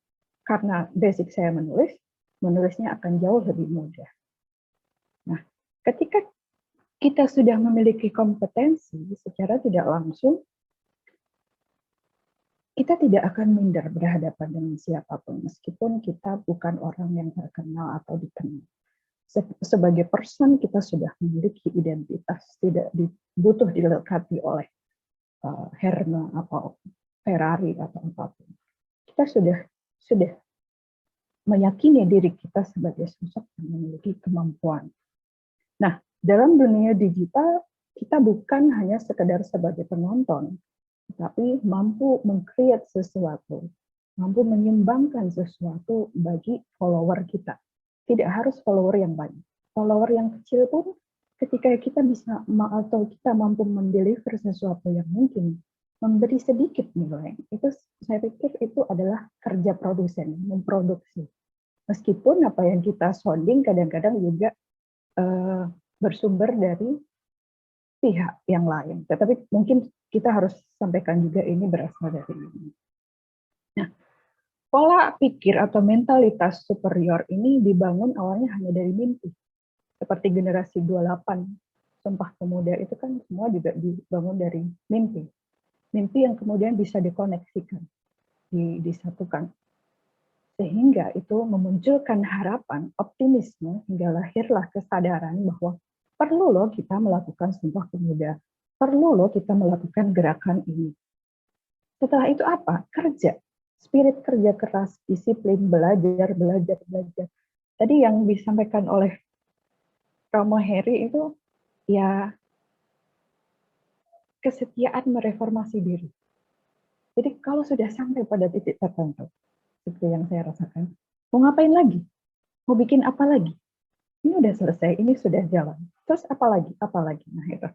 karena basic saya menulisnya akan jauh lebih mudah. Nah, ketika kita sudah memiliki kompetensi secara tidak langsung, kita tidak akan minder berhadapan dengan siapapun, meskipun kita bukan orang yang terkenal atau dikenal. Sebagai person, kita sudah memiliki identitas, tidak butuh dilengkapi oleh Hermes atau Ferrari atau apapun. Kita sudah meyakini diri kita sebagai sosok yang memiliki kemampuan. Nah, dalam dunia digital, kita bukan hanya sekedar sebagai penonton, tapi mampu meng-create sesuatu, mampu menyumbangkan sesuatu bagi follower kita. Tidak harus follower yang banyak. Follower yang kecil pun ketika kita bisa atau kita mampu mendeliver sesuatu yang mungkin memberi sedikit nilai, itu saya pikir itu adalah kerja produsen, memproduksi. Meskipun apa yang kita sounding kadang-kadang juga bersumber dari pihak yang lain, tetapi mungkin kita harus sampaikan juga ini berasal dari ini. Nah, pola pikir atau mentalitas superior ini dibangun awalnya hanya dari mimpi. Seperti generasi 28, Sumpah Pemuda itu kan semua juga dibangun dari mimpi. Mimpi yang kemudian bisa dikoneksikan, disatukan. Sehingga itu memunculkan harapan, optimisme, hingga lahirlah kesadaran bahwa perlu loh kita melakukan Sumpah Pemuda, perlu loh kita melakukan gerakan ini. Setelah itu apa? Kerja. Spirit kerja keras, disiplin, belajar. Tadi yang disampaikan oleh Romo Heri itu ya kesetiaan mereformasi diri. Jadi kalau sudah sampai pada titik tertentu, seperti yang saya rasakan, mau ngapain lagi? Mau bikin apa lagi? Ini udah selesai, ini sudah jalan. Terus apa lagi? Apa lagi? Nah itu.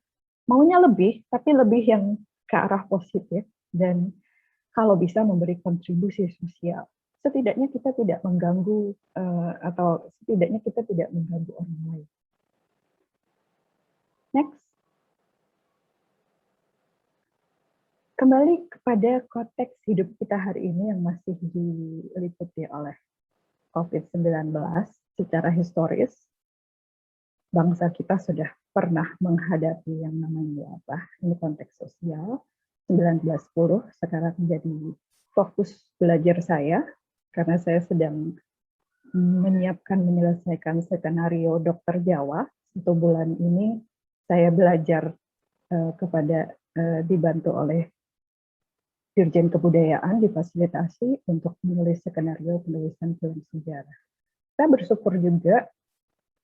Maunya lebih, tapi lebih yang ke arah positif dan kalau bisa memberi kontribusi sosial. Setidaknya kita tidak mengganggu atau setidaknya kita tidak mengganggu orang lain. Next. Kembali kepada konteks hidup kita hari ini yang masih diliputi oleh COVID-19 secara historis. Bangsa kita sudah pernah menghadapi yang namanya wabah, ini konteks sosial, 1910, sekarang menjadi fokus belajar saya, karena saya sedang menyelesaikan skenario Dokter Jawa. 1 bulan ini saya belajar dibantu oleh Dirjen Kebudayaan, difasilitasi untuk menulis skenario penulisan film sejarah. Saya bersyukur juga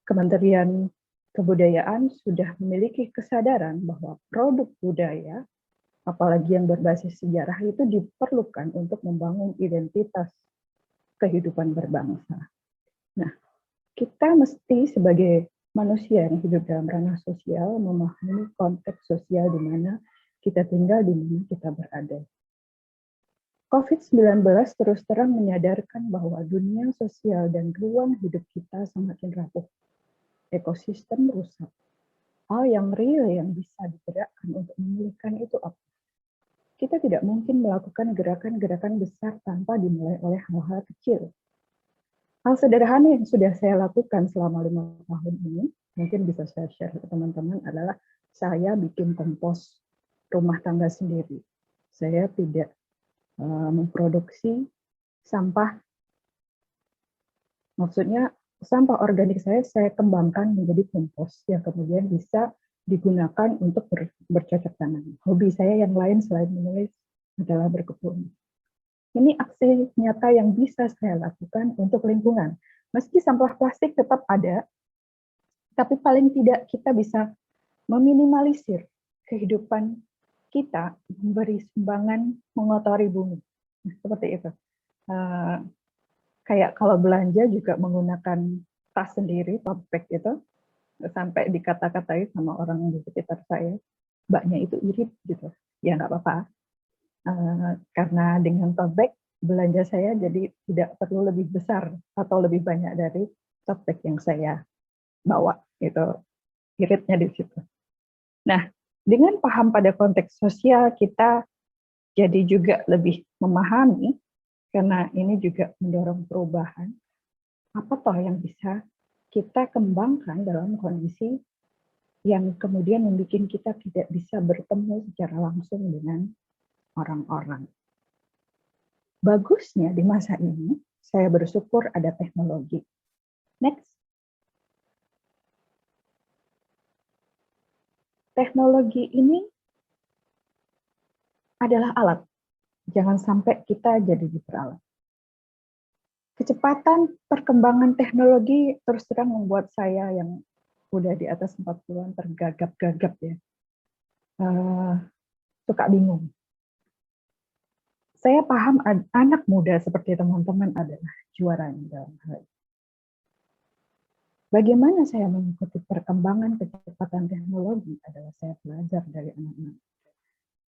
Kementerian Kebudayaan sudah memiliki kesadaran bahwa produk budaya, apalagi yang berbasis sejarah, itu diperlukan untuk membangun identitas kehidupan berbangsa. Nah, kita mesti sebagai manusia yang hidup dalam ranah sosial memahami konteks sosial di mana kita tinggal, di mana kita berada. COVID-19 terus terang menyadarkan bahwa dunia sosial dan ruang hidup kita semakin rapuh. Ekosistem rusak. Hal yang real yang bisa digerakkan untuk memulihkan itu apa? Kita tidak mungkin melakukan gerakan-gerakan besar tanpa dimulai oleh hal-hal kecil. Hal sederhana yang sudah saya lakukan selama 5 tahun ini, mungkin bisa saya share ke teman-teman, adalah saya bikin kompos rumah tangga sendiri. Saya tidak memproduksi sampah, maksudnya sampah organik saya kembangkan menjadi kompos yang kemudian bisa digunakan untuk bercocok tanam. Hobi saya yang lain selain menulis adalah berkebun. Ini aksi nyata yang bisa saya lakukan untuk lingkungan. Meski sampah plastik tetap ada, tapi paling tidak kita bisa meminimalisir kehidupan kita memberi sumbangan mengotori bumi. Nah, seperti itu. Kayak kalau belanja juga menggunakan tas sendiri, tote bag itu, sampai dikata-katai sama orang di sekitar saya, mbaknya itu irit gitu. Ya nggak apa-apa. Karena dengan tote bag, belanja saya jadi tidak perlu lebih besar atau lebih banyak dari tote bag yang saya bawa. Itu iritnya di situ. Nah, dengan paham pada konteks sosial, kita jadi juga lebih memahami, karena ini juga mendorong perubahan, apa toh yang bisa kita kembangkan dalam kondisi yang kemudian membuat kita tidak bisa bertemu secara langsung dengan orang-orang. Bagusnya di masa ini, saya bersyukur ada teknologi. Next. Teknologi ini adalah alat. Jangan sampai kita jadi diperalat. Kecepatan perkembangan teknologi terus terang membuat saya yang udah di atas 40-an tergagap-gagap ya. Suka bingung. Saya paham anak muda seperti teman-teman adalah juaranya dalam hal ini. Bagaimana saya mengikuti perkembangan kecepatan teknologi adalah saya belajar dari anak-anak.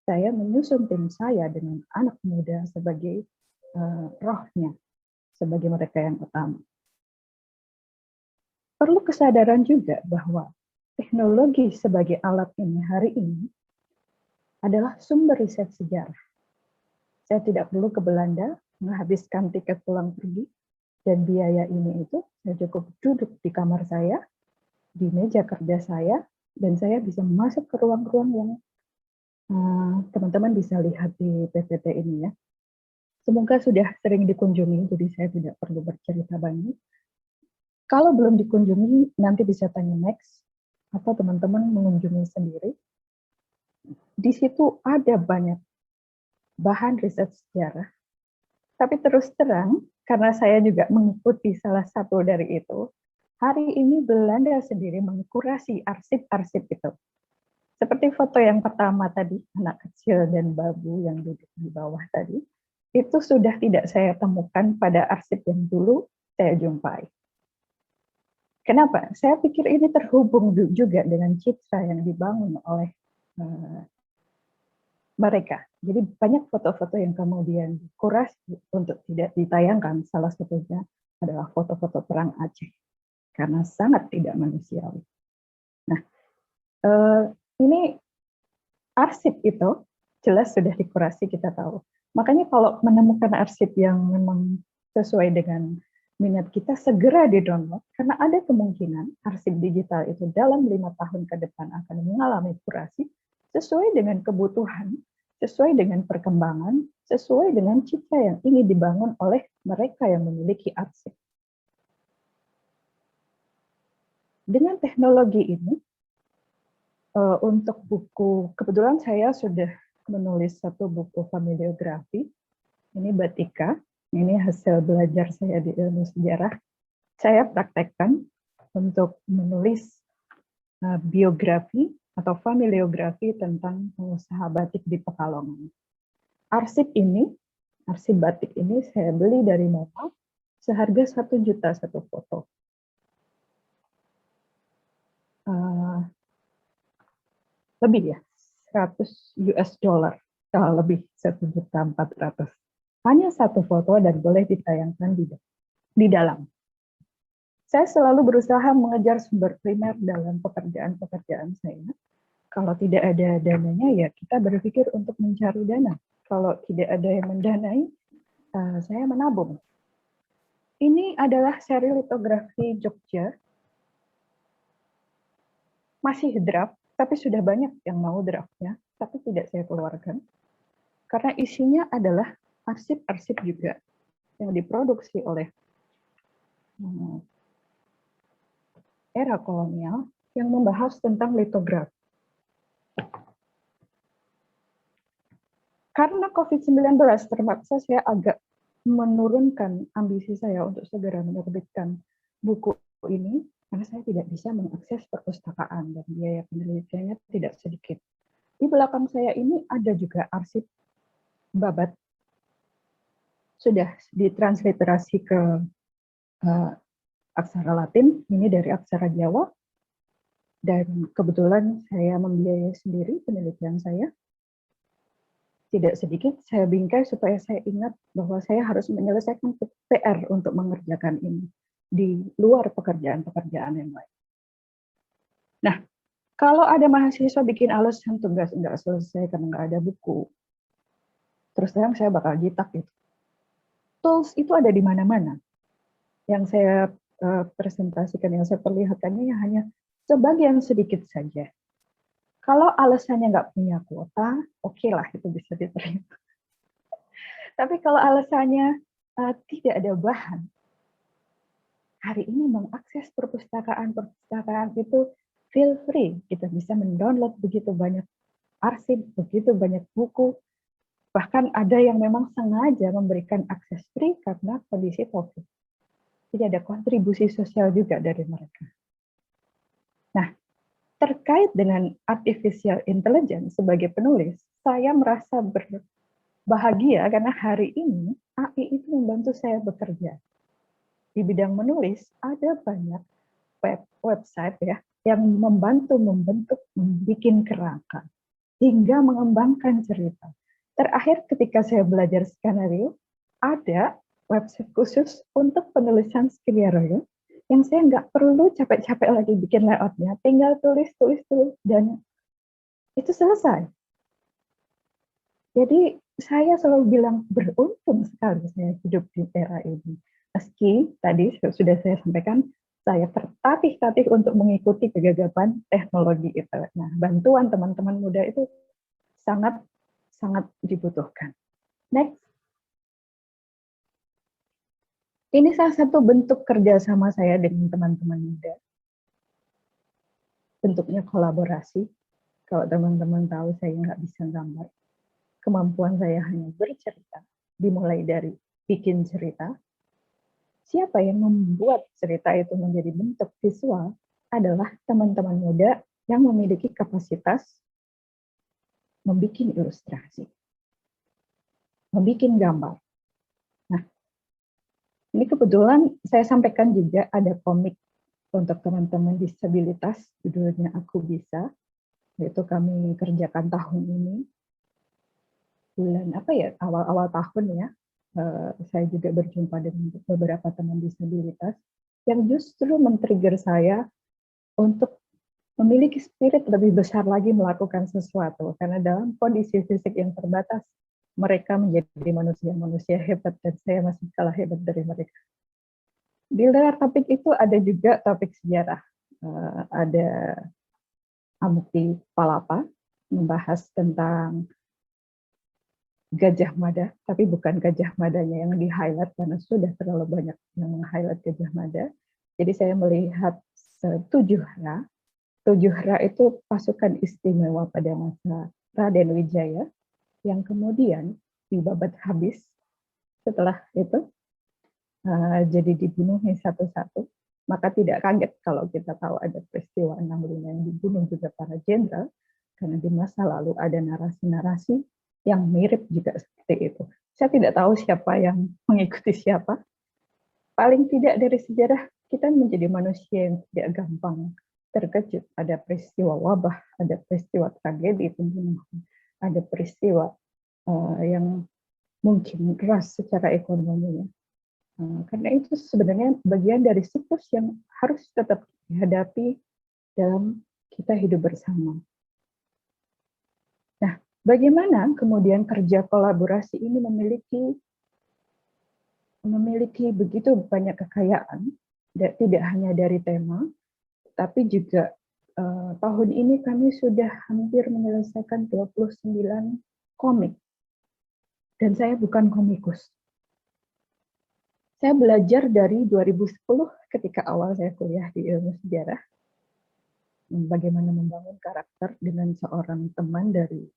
Saya menyusun tim saya dengan anak muda sebagai rohnya, sebagai mereka yang utama. Perlu kesadaran juga bahwa teknologi sebagai alat ini hari ini adalah sumber riset sejarah. Saya tidak perlu ke Belanda menghabiskan tiket pulang pergi, dan biaya ini itu saya cukup duduk di kamar saya, di meja kerja saya, dan saya bisa masuk ke ruang-ruang yang teman-teman bisa lihat di PPT ini ya. Semoga sudah sering dikunjungi, jadi saya tidak perlu bercerita banyak. Kalau belum dikunjungi, nanti bisa tanya Max, atau teman-teman mengunjungi sendiri. Di situ ada banyak bahan riset sejarah, tapi terus terang, karena saya juga mengikuti salah satu dari itu, hari ini Belanda sendiri mengkurasi arsip-arsip itu. Seperti foto yang pertama tadi, anak kecil dan babu yang duduk di bawah tadi, itu sudah tidak saya temukan pada arsip yang dulu saya jumpai. Kenapa? Saya pikir ini terhubung juga dengan citra yang dibangun oleh mereka. Jadi banyak foto-foto yang kemudian dikurasi untuk tidak ditayangkan. Salah satunya adalah foto-foto perang Aceh, karena sangat tidak manusiawi. Nah, ini arsip itu jelas sudah dikurasi, kita tahu. Makanya kalau menemukan arsip yang memang sesuai dengan minat kita, segera di-download, karena ada kemungkinan arsip digital itu dalam 5 tahun ke depan akan mengalami kurasi sesuai dengan kebutuhan, sesuai dengan perkembangan, sesuai dengan cita yang ingin dibangun oleh mereka yang memiliki arsip. Dengan teknologi ini, untuk buku, kebetulan saya sudah menulis satu buku familiografi, ini Batika, ini hasil belajar saya di ilmu sejarah. Saya praktekkan untuk menulis biografi atau familiografi tentang pengusaha batik di Pekalongan. Arsip ini, arsip batik ini saya beli dari Moma seharga 1 juta satu foto. Lebih ya, 100 US dollar, lebih 1.400.000. Hanya satu foto dan boleh ditayangkan di dalam. Saya selalu berusaha mengejar sumber primer dalam pekerjaan-pekerjaan saya. Kalau tidak ada dananya, ya kita berpikir untuk mencari dana. Kalau tidak ada yang mendanai, saya menabung. Ini adalah seri litografi Jogja. Masih draft, tapi sudah banyak yang mau draftnya, tapi tidak saya keluarkan. Karena isinya adalah arsip-arsip juga yang diproduksi oleh era kolonial yang membahas tentang litografi. Karena COVID-19 terpaksa saya agak menurunkan ambisi saya untuk segera menerbitkan buku ini, karena saya tidak bisa mengakses perpustakaan dan biaya penelitiannya tidak sedikit. Di belakang saya ini ada juga arsip babat, sudah ditransliterasi ke aksara Latin, ini dari aksara Jawa, dan kebetulan saya membiayai sendiri penelitian saya. Tidak sedikit saya bingkai supaya saya ingat bahwa saya harus menyelesaikan PR untuk mengerjakan ini di luar pekerjaan-pekerjaan yang lain. Nah, kalau ada mahasiswa bikin alasan tugas nggak selesai karena nggak ada buku, terus terang saya bakal jitak itu. Tools itu ada di mana-mana. Yang saya presentasikan, yang saya perlihatkannya hanya sebagian sedikit saja. Kalau alasannya nggak punya kuota, oke lah, itu bisa diterima. Tapi kalau alasannya tidak ada bahan, hari ini mengakses perpustakaan itu feel free. Kita bisa mendownload begitu banyak arsip, begitu banyak buku. Bahkan ada yang memang sengaja memberikan akses free karena kondisi COVID. Jadi ada kontribusi sosial juga dari mereka. Nah, terkait dengan artificial intelligence sebagai penulis, saya merasa berbahagia karena hari ini AI itu membantu saya bekerja. Di bidang menulis ada banyak website ya yang membantu membentuk, membuat kerangka hingga mengembangkan cerita. Terakhir ketika saya belajar skenario, ada website khusus untuk penulisan skenario yang saya nggak perlu capek-capek lagi bikin layoutnya, tinggal tulis, dan itu selesai. Jadi saya selalu bilang beruntung sekali saya hidup di era ini. Meski tadi sudah saya sampaikan, saya tertatih-tatih untuk mengikuti kegagapan teknologi itu. Nah, bantuan teman-teman muda itu sangat dibutuhkan. Next. Ini salah satu bentuk kerjasama saya dengan teman-teman muda. Bentuknya kolaborasi. Kalau teman-teman tahu saya nggak bisa gambar. Kemampuan saya hanya bercerita. Dimulai dari bikin cerita. Siapa yang membuat cerita itu menjadi bentuk visual adalah teman-teman muda yang memiliki kapasitas membuat ilustrasi. Membuat gambar. Nah, ini kebetulan saya sampaikan juga ada komik untuk teman-teman disabilitas, judulnya Aku Bisa, yaitu kami kerjakan tahun ini, bulan awal-awal tahun ya, saya juga berjumpa dengan beberapa teman disabilitas yang justru men-trigger saya untuk memiliki spirit lebih besar lagi melakukan sesuatu, karena dalam kondisi fisik yang terbatas, mereka menjadi manusia-manusia hebat dan saya masih kalah hebat dari mereka. Di luar topik itu ada juga topik sejarah. Ada Amukti Palapa membahas tentang Gajah Mada, tapi bukan Gajah Madanya yang di-highlight karena sudah terlalu banyak yang meng-highlight Gajah Mada. Jadi saya melihat 7 Hara. 7 Hara itu pasukan istimewa pada masa Raden Wijaya, yang kemudian dibabat habis setelah itu, jadi dibunuh satu-satu. Maka tidak kaget kalau kita tahu ada peristiwa 65 yang dibunuh juga para jenderal, karena di masa lalu ada narasi-narasi yang mirip juga seperti itu. Saya tidak tahu siapa yang mengikuti siapa. Paling tidak dari sejarah kita menjadi manusia yang tidak gampang terkejut. Ada peristiwa wabah, ada peristiwa tragedi pembunuhan, ada peristiwa yang mungkin keras secara ekonominya. Karena itu sebenarnya bagian dari siklus yang harus tetap dihadapi dalam kita hidup bersama. Nah, bagaimana kemudian kerja kolaborasi ini memiliki begitu banyak kekayaan, tidak hanya dari tema, tapi juga tahun ini kami sudah hampir menyelesaikan 29 komik. Dan saya bukan komikus. Saya belajar dari 2010 ketika awal saya kuliah di ilmu sejarah, bagaimana membangun karakter dengan seorang teman dari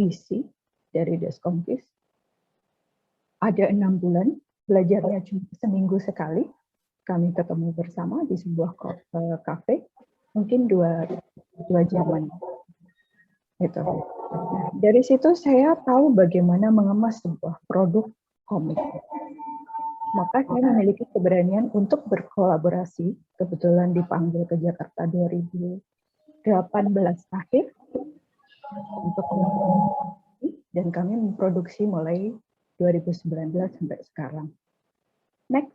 ISI, dari Deskomkis. Ada 6 bulan, belajarnya cuma seminggu sekali. Kami ketemu bersama di sebuah kafe, mungkin dua jaman. Itu. Nah, dari situ saya tahu bagaimana mengemas sebuah produk komik. Maka saya memiliki keberanian untuk berkolaborasi. Kebetulan dipanggil ke Jakarta 2018 akhir untuk dan kami memproduksi mulai 2019 sampai sekarang. Next.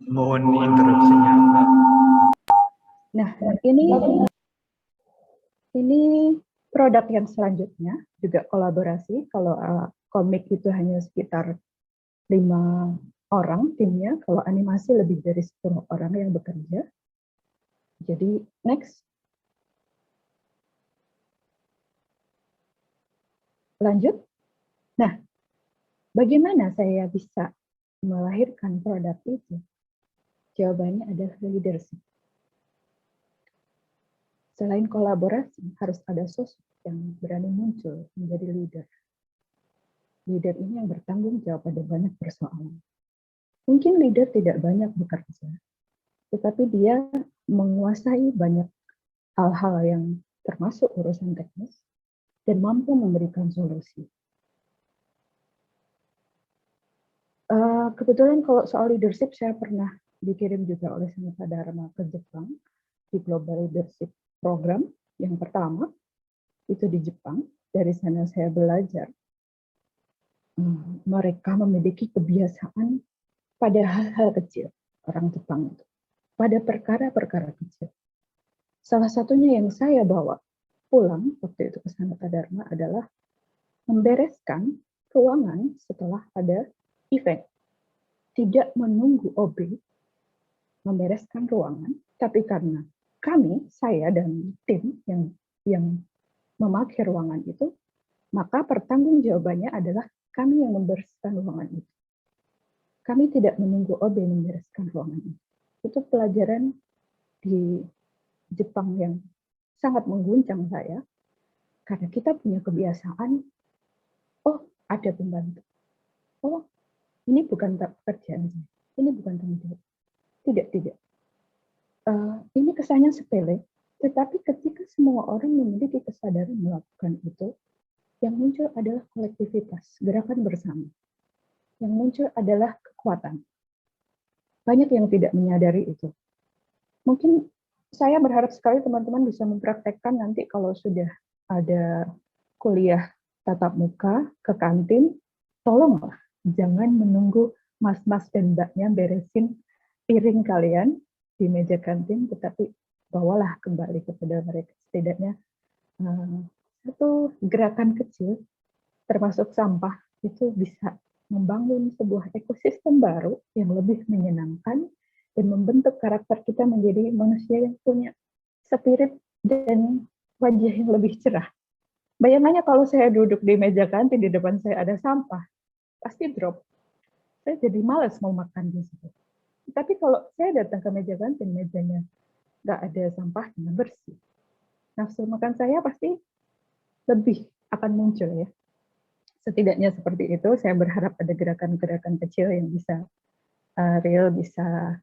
Mohon interupsinya, Mbak. Nah, ini produk yang selanjutnya juga kolaborasi. Kalau komik itu hanya sekitar 5 orang timnya, kalau animasi lebih dari 10 orang yang bekerja. Jadi next. Lanjut. Nah, bagaimana saya bisa melahirkan produk itu? Jawabannya adalah leadership. Selain kolaborasi, harus ada sosok yang berani muncul menjadi leader. Leader ini yang bertanggung jawab pada banyak persoalan. Mungkin leader tidak banyak bekerja, tetapi dia menguasai banyak hal-hal yang termasuk urusan teknis dan mampu memberikan solusi. Kebetulan kalau soal leadership saya pernah dikirim juga oleh Sanata Dharma ke Jepang di Global Leadership Program yang pertama itu di Jepang. Dari sana saya belajar mereka memiliki kebiasaan pada hal-hal kecil, orang Jepang itu, pada perkara-perkara kecil. Salah satunya yang saya bawa pulang waktu itu ke Sanata Dharma adalah membereskan ruangan setelah ada event. Tidak menunggu OB membereskan ruangan, tapi karena kami, saya dan tim yang memakai ruangan itu, maka pertanggungjawabannya adalah kami yang membereskan ruangan itu. Kami tidak menunggu OB membereskan ruangan itu. Itu pelajaran di Jepang yang sangat mengguncang saya, karena kita punya kebiasaan, oh ada pembantu, oh ini bukan pekerjaan saya, ini bukan tanggung jawab. Tidak. Ini kesannya sepele, tetapi ketika semua orang memiliki kesadaran melakukan itu, yang muncul adalah kolektivitas, gerakan bersama. Yang muncul adalah kekuatan. Banyak yang tidak menyadari itu. Mungkin saya berharap sekali teman-teman bisa mempraktekkan nanti kalau sudah ada kuliah tatap muka ke kantin, tolonglah jangan menunggu mas-mas dan mbaknya beresin piring kalian di meja kantin, tetapi bawalah kembali kepada mereka. Setidaknya satu gerakan kecil, termasuk sampah, itu bisa membangun sebuah ekosistem baru yang lebih menyenangkan dan membentuk karakter kita menjadi manusia yang punya spirit dan wajah yang lebih cerah. Bayangannya kalau saya duduk di meja kantin, di depan saya ada sampah, pasti drop. Saya jadi malas mau makan di situ. Tapi kalau saya datang ke meja kantin, mejanya nggak ada sampahnya, bersih. Nafsu makan saya pasti lebih akan muncul ya. Setidaknya seperti itu, saya berharap ada gerakan-gerakan kecil yang bisa real, bisa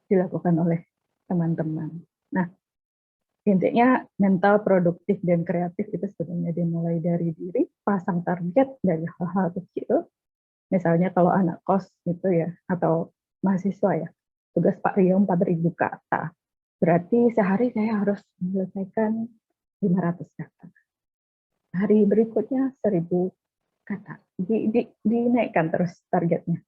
dilakukan oleh teman-teman. Nah, intinya mental produktif dan kreatif itu sebenarnya dimulai dari diri, pasang target dari hal-hal kecil. Misalnya kalau anak kos gitu ya, atau mahasiswa ya, tugas Pak Rio 4.000 kata. Berarti sehari saya harus menyelesaikan 500 kata. Hari berikutnya 1.000 kata. Dinaikkan terus targetnya,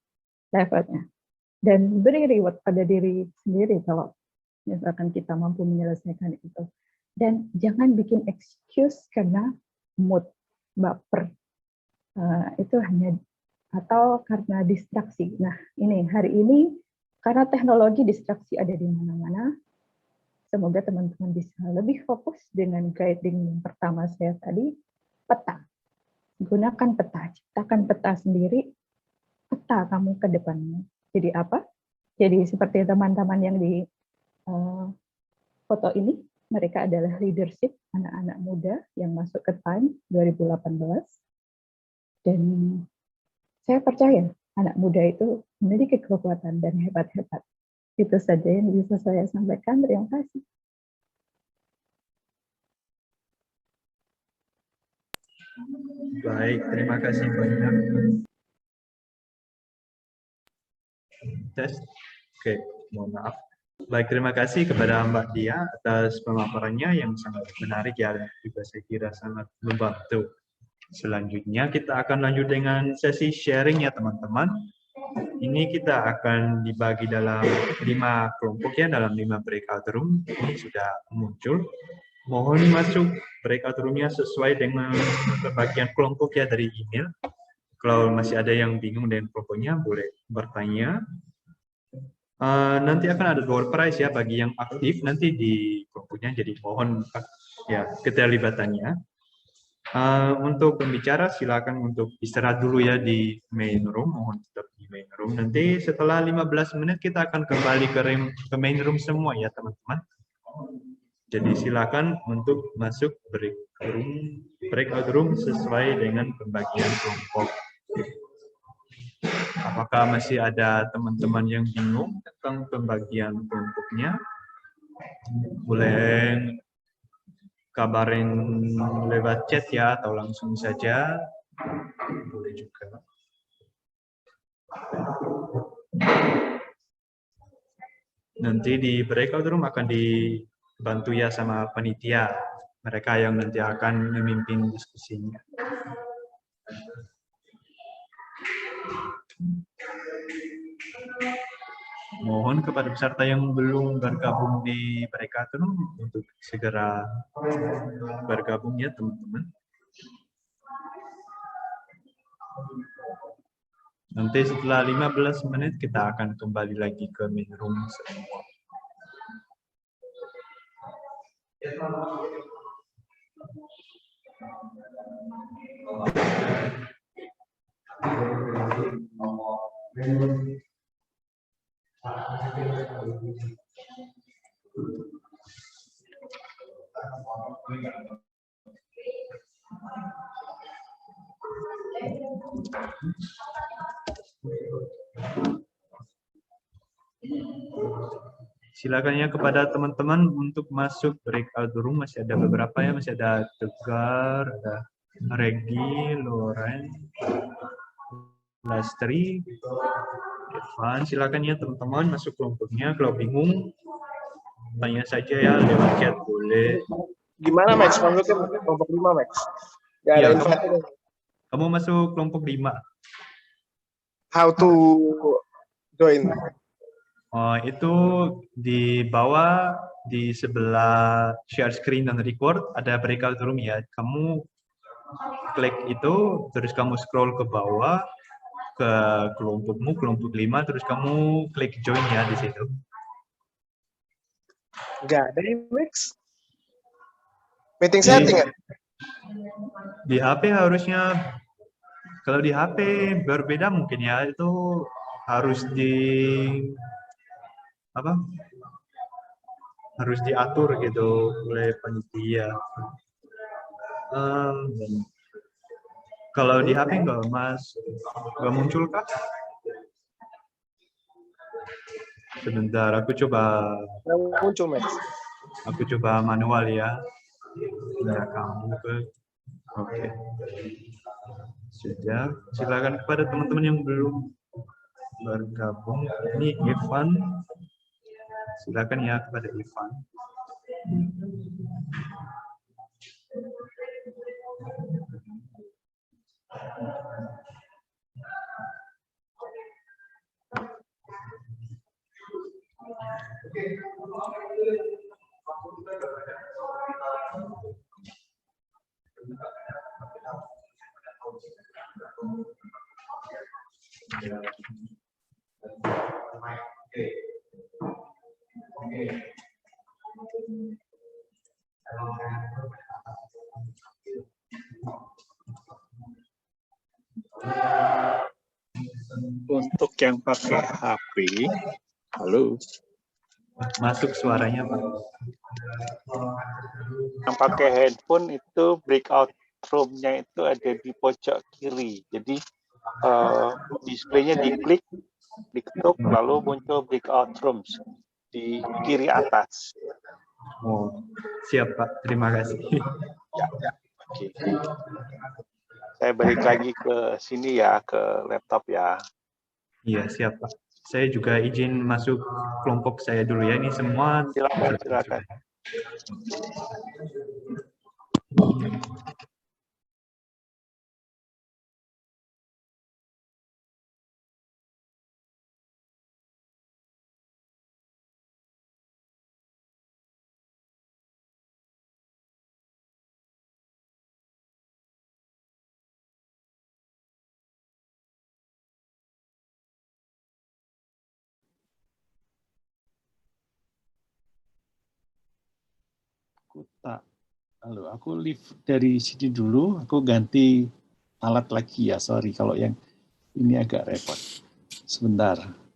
levelnya. Dan beri reward pada diri sendiri kalau misalkan kita mampu menyelesaikan itu. Dan jangan bikin excuse karena mood, baper. Itu hanya atau karena distraksi. Nah, ini hari ini karena teknologi distraksi ada di mana-mana. Semoga teman-teman bisa lebih fokus dengan guiding yang pertama saya tadi, peta. Gunakan peta, ciptakan peta sendiri, peta kamu ke depannya. Jadi apa? Jadi seperti teman-teman yang di foto ini, mereka adalah leadership, anak-anak muda yang masuk ke Time 2018. Dan saya percaya anak muda itu memiliki kekuatan dan hebat-hebat. Itu saja yang bisa saya sampaikan. Terima kasih. Baik, terima kasih banyak. Tes. Oke, mohon maaf. Baik, terima kasih kepada Mbak Dia atas pemaparannya yang sangat menarik ya, dan juga saya kira sangat membantu. Selanjutnya kita akan lanjut dengan sesi sharing ya teman-teman. Ini kita akan dibagi dalam 5 kelompok ya, dalam 5 breakout room. Ini sudah muncul. Mohon masuk breakout room-nya sesuai dengan pembagian kelompok ya dari email. Kalau masih ada yang bingung dengan kelompoknya, boleh bertanya. Nanti akan ada door prize ya bagi yang aktif nanti di kelompoknya. Jadi mohon ya keterlibatannya. Untuk pembicara silakan untuk istirahat dulu ya di main room, mohon tetap di main room. Nanti setelah 15 menit kita akan kembali ke main room semua ya teman-teman. Jadi silakan untuk masuk breakout room sesuai dengan pembagian kelompok. Apakah masih ada teman-teman yang bingung tentang pembagian kelompoknya? Boleh kabarin lewat chat ya, atau langsung saja. Boleh juga. Nanti di breakout room akan dibantu ya sama panitia. Mereka yang nanti akan memimpin diskusinya. Mohon kepada peserta yang belum bergabung di breakout room untuk segera bergabung ya teman-teman. Nanti setelah 15 menit kita akan kembali lagi ke main room semua. Silakan ya kepada teman-teman untuk masuk breakout room, masih ada beberapa ya, masih ada Tegar, ada Regi, Loren, Lastri, Evan. Silakan ya teman-teman masuk kelompoknya. Kalau bingung, tanya saja ya lewat chat boleh. Gimana Max? Masuknya kelompok 5 Max. Gak ada Ya, invite. kamu masuk kelompok 5. How to join? Oh, itu di bawah di sebelah share screen dan record ada breakout room ya. Kamu klik itu, terus kamu scroll ke bawah ke kelompokmu, kelompok 5, terus kamu klik join ya di situ. Gak ada Max. Meeting setting ya? Di HP harusnya, kalau di HP berbeda mungkin ya, itu harus harus diatur gitu oleh panitia. Kalau di HP nggak muncul kah? Sebentar, aku coba. Yang muncul Max. Aku coba manual ya. Nah, kamu ke. Oke. Sudah. Silakan kepada teman-teman yang belum bergabung. Ini Ivan. Silakan ya kepada Ivan. Untuk yang pakai HP, halo. Masuk suaranya, Pak. Yang pakai handphone itu breakout room-nya itu ada di pojok kiri. Jadi displaynya diklik, diketuk, lalu muncul breakout rooms di kiri atas. Oh, siap Pak. Terima kasih. Ya. Oke. Saya balik lagi ke sini ya, ke laptop ya. Iya, siap Pak. Saya juga izin masuk kelompok saya dulu ya. Ini semua. Silakan. Halo, aku live dari sini dulu, aku ganti alat lagi ya, sorry kalau yang ini agak repot. Sebentar.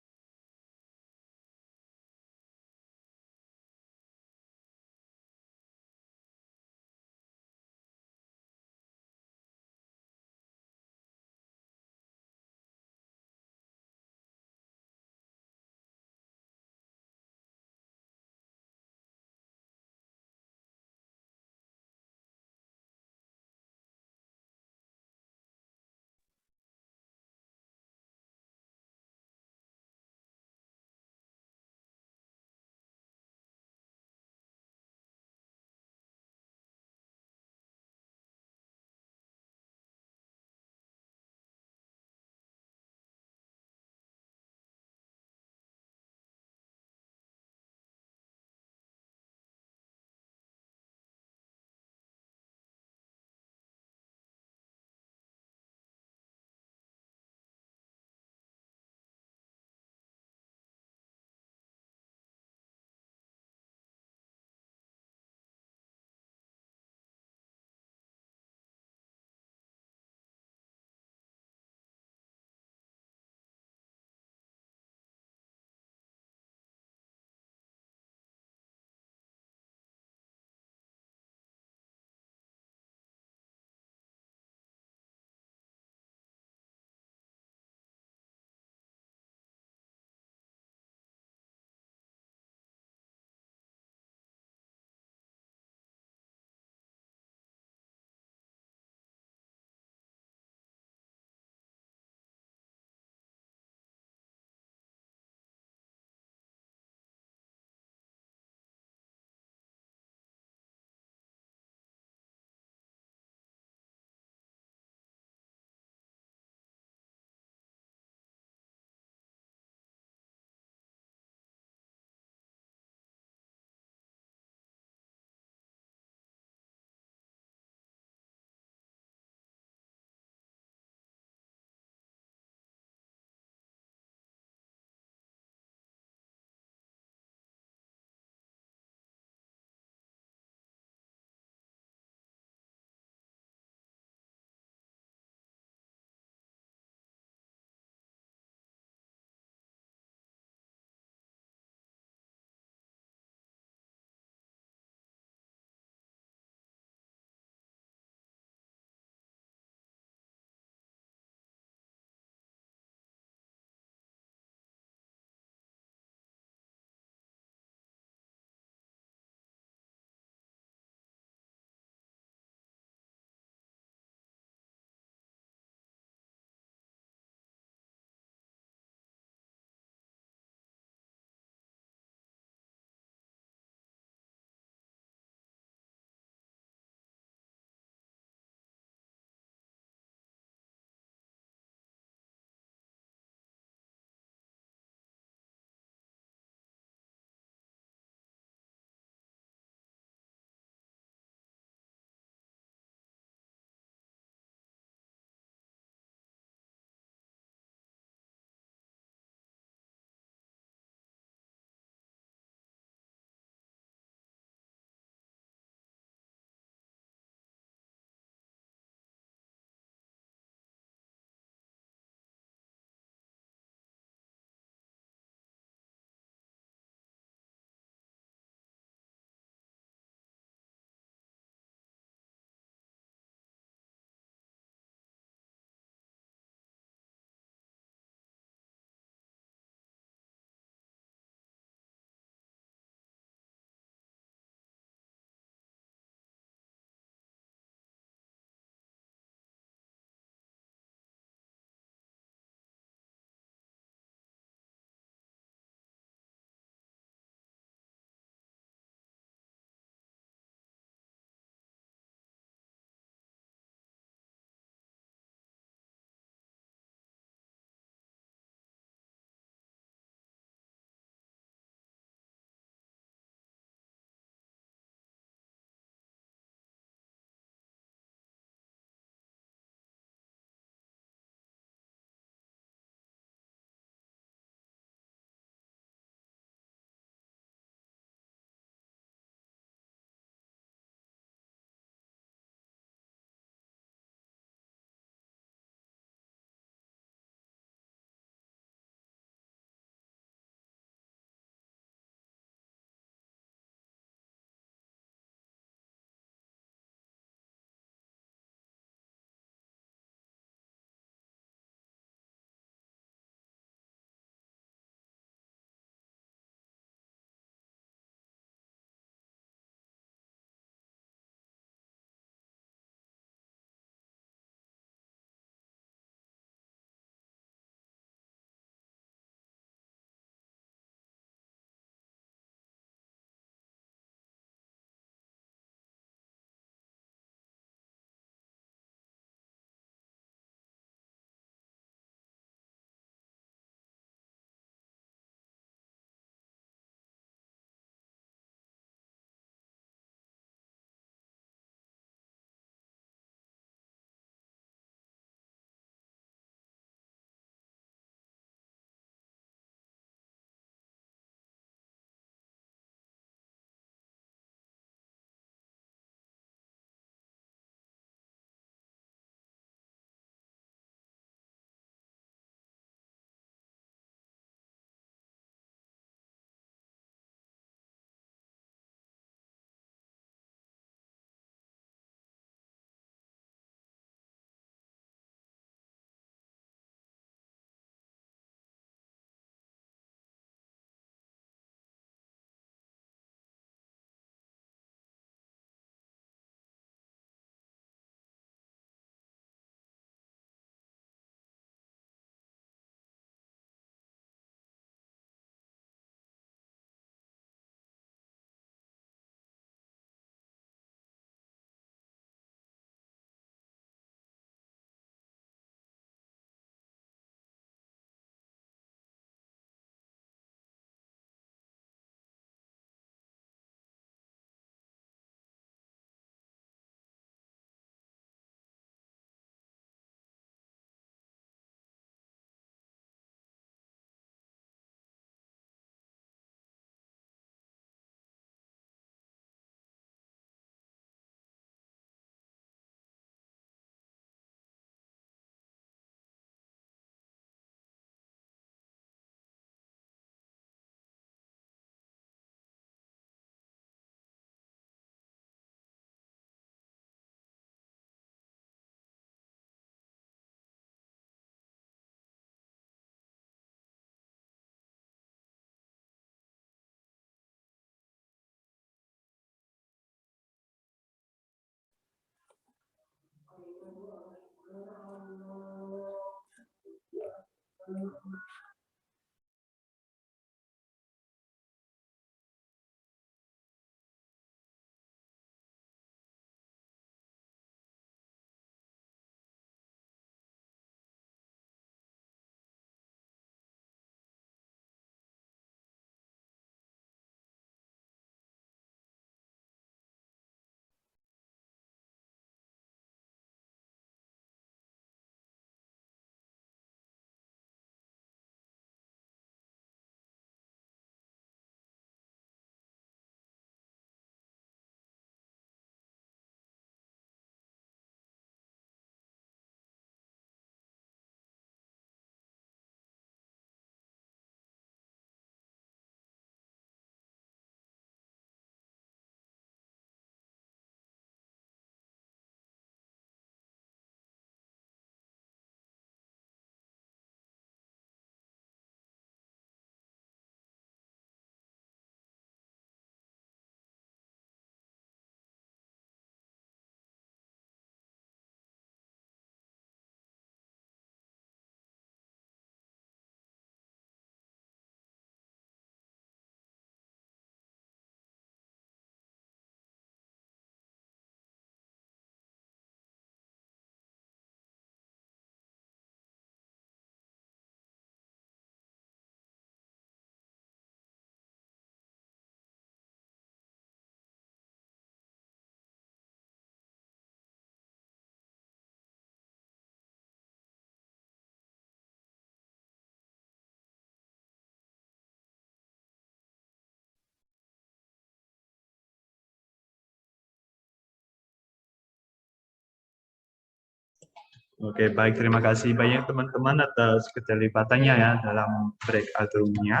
Oke, baik. Terima kasih banyak teman-teman atas keterlibatannya ya dalam breakout room-nya.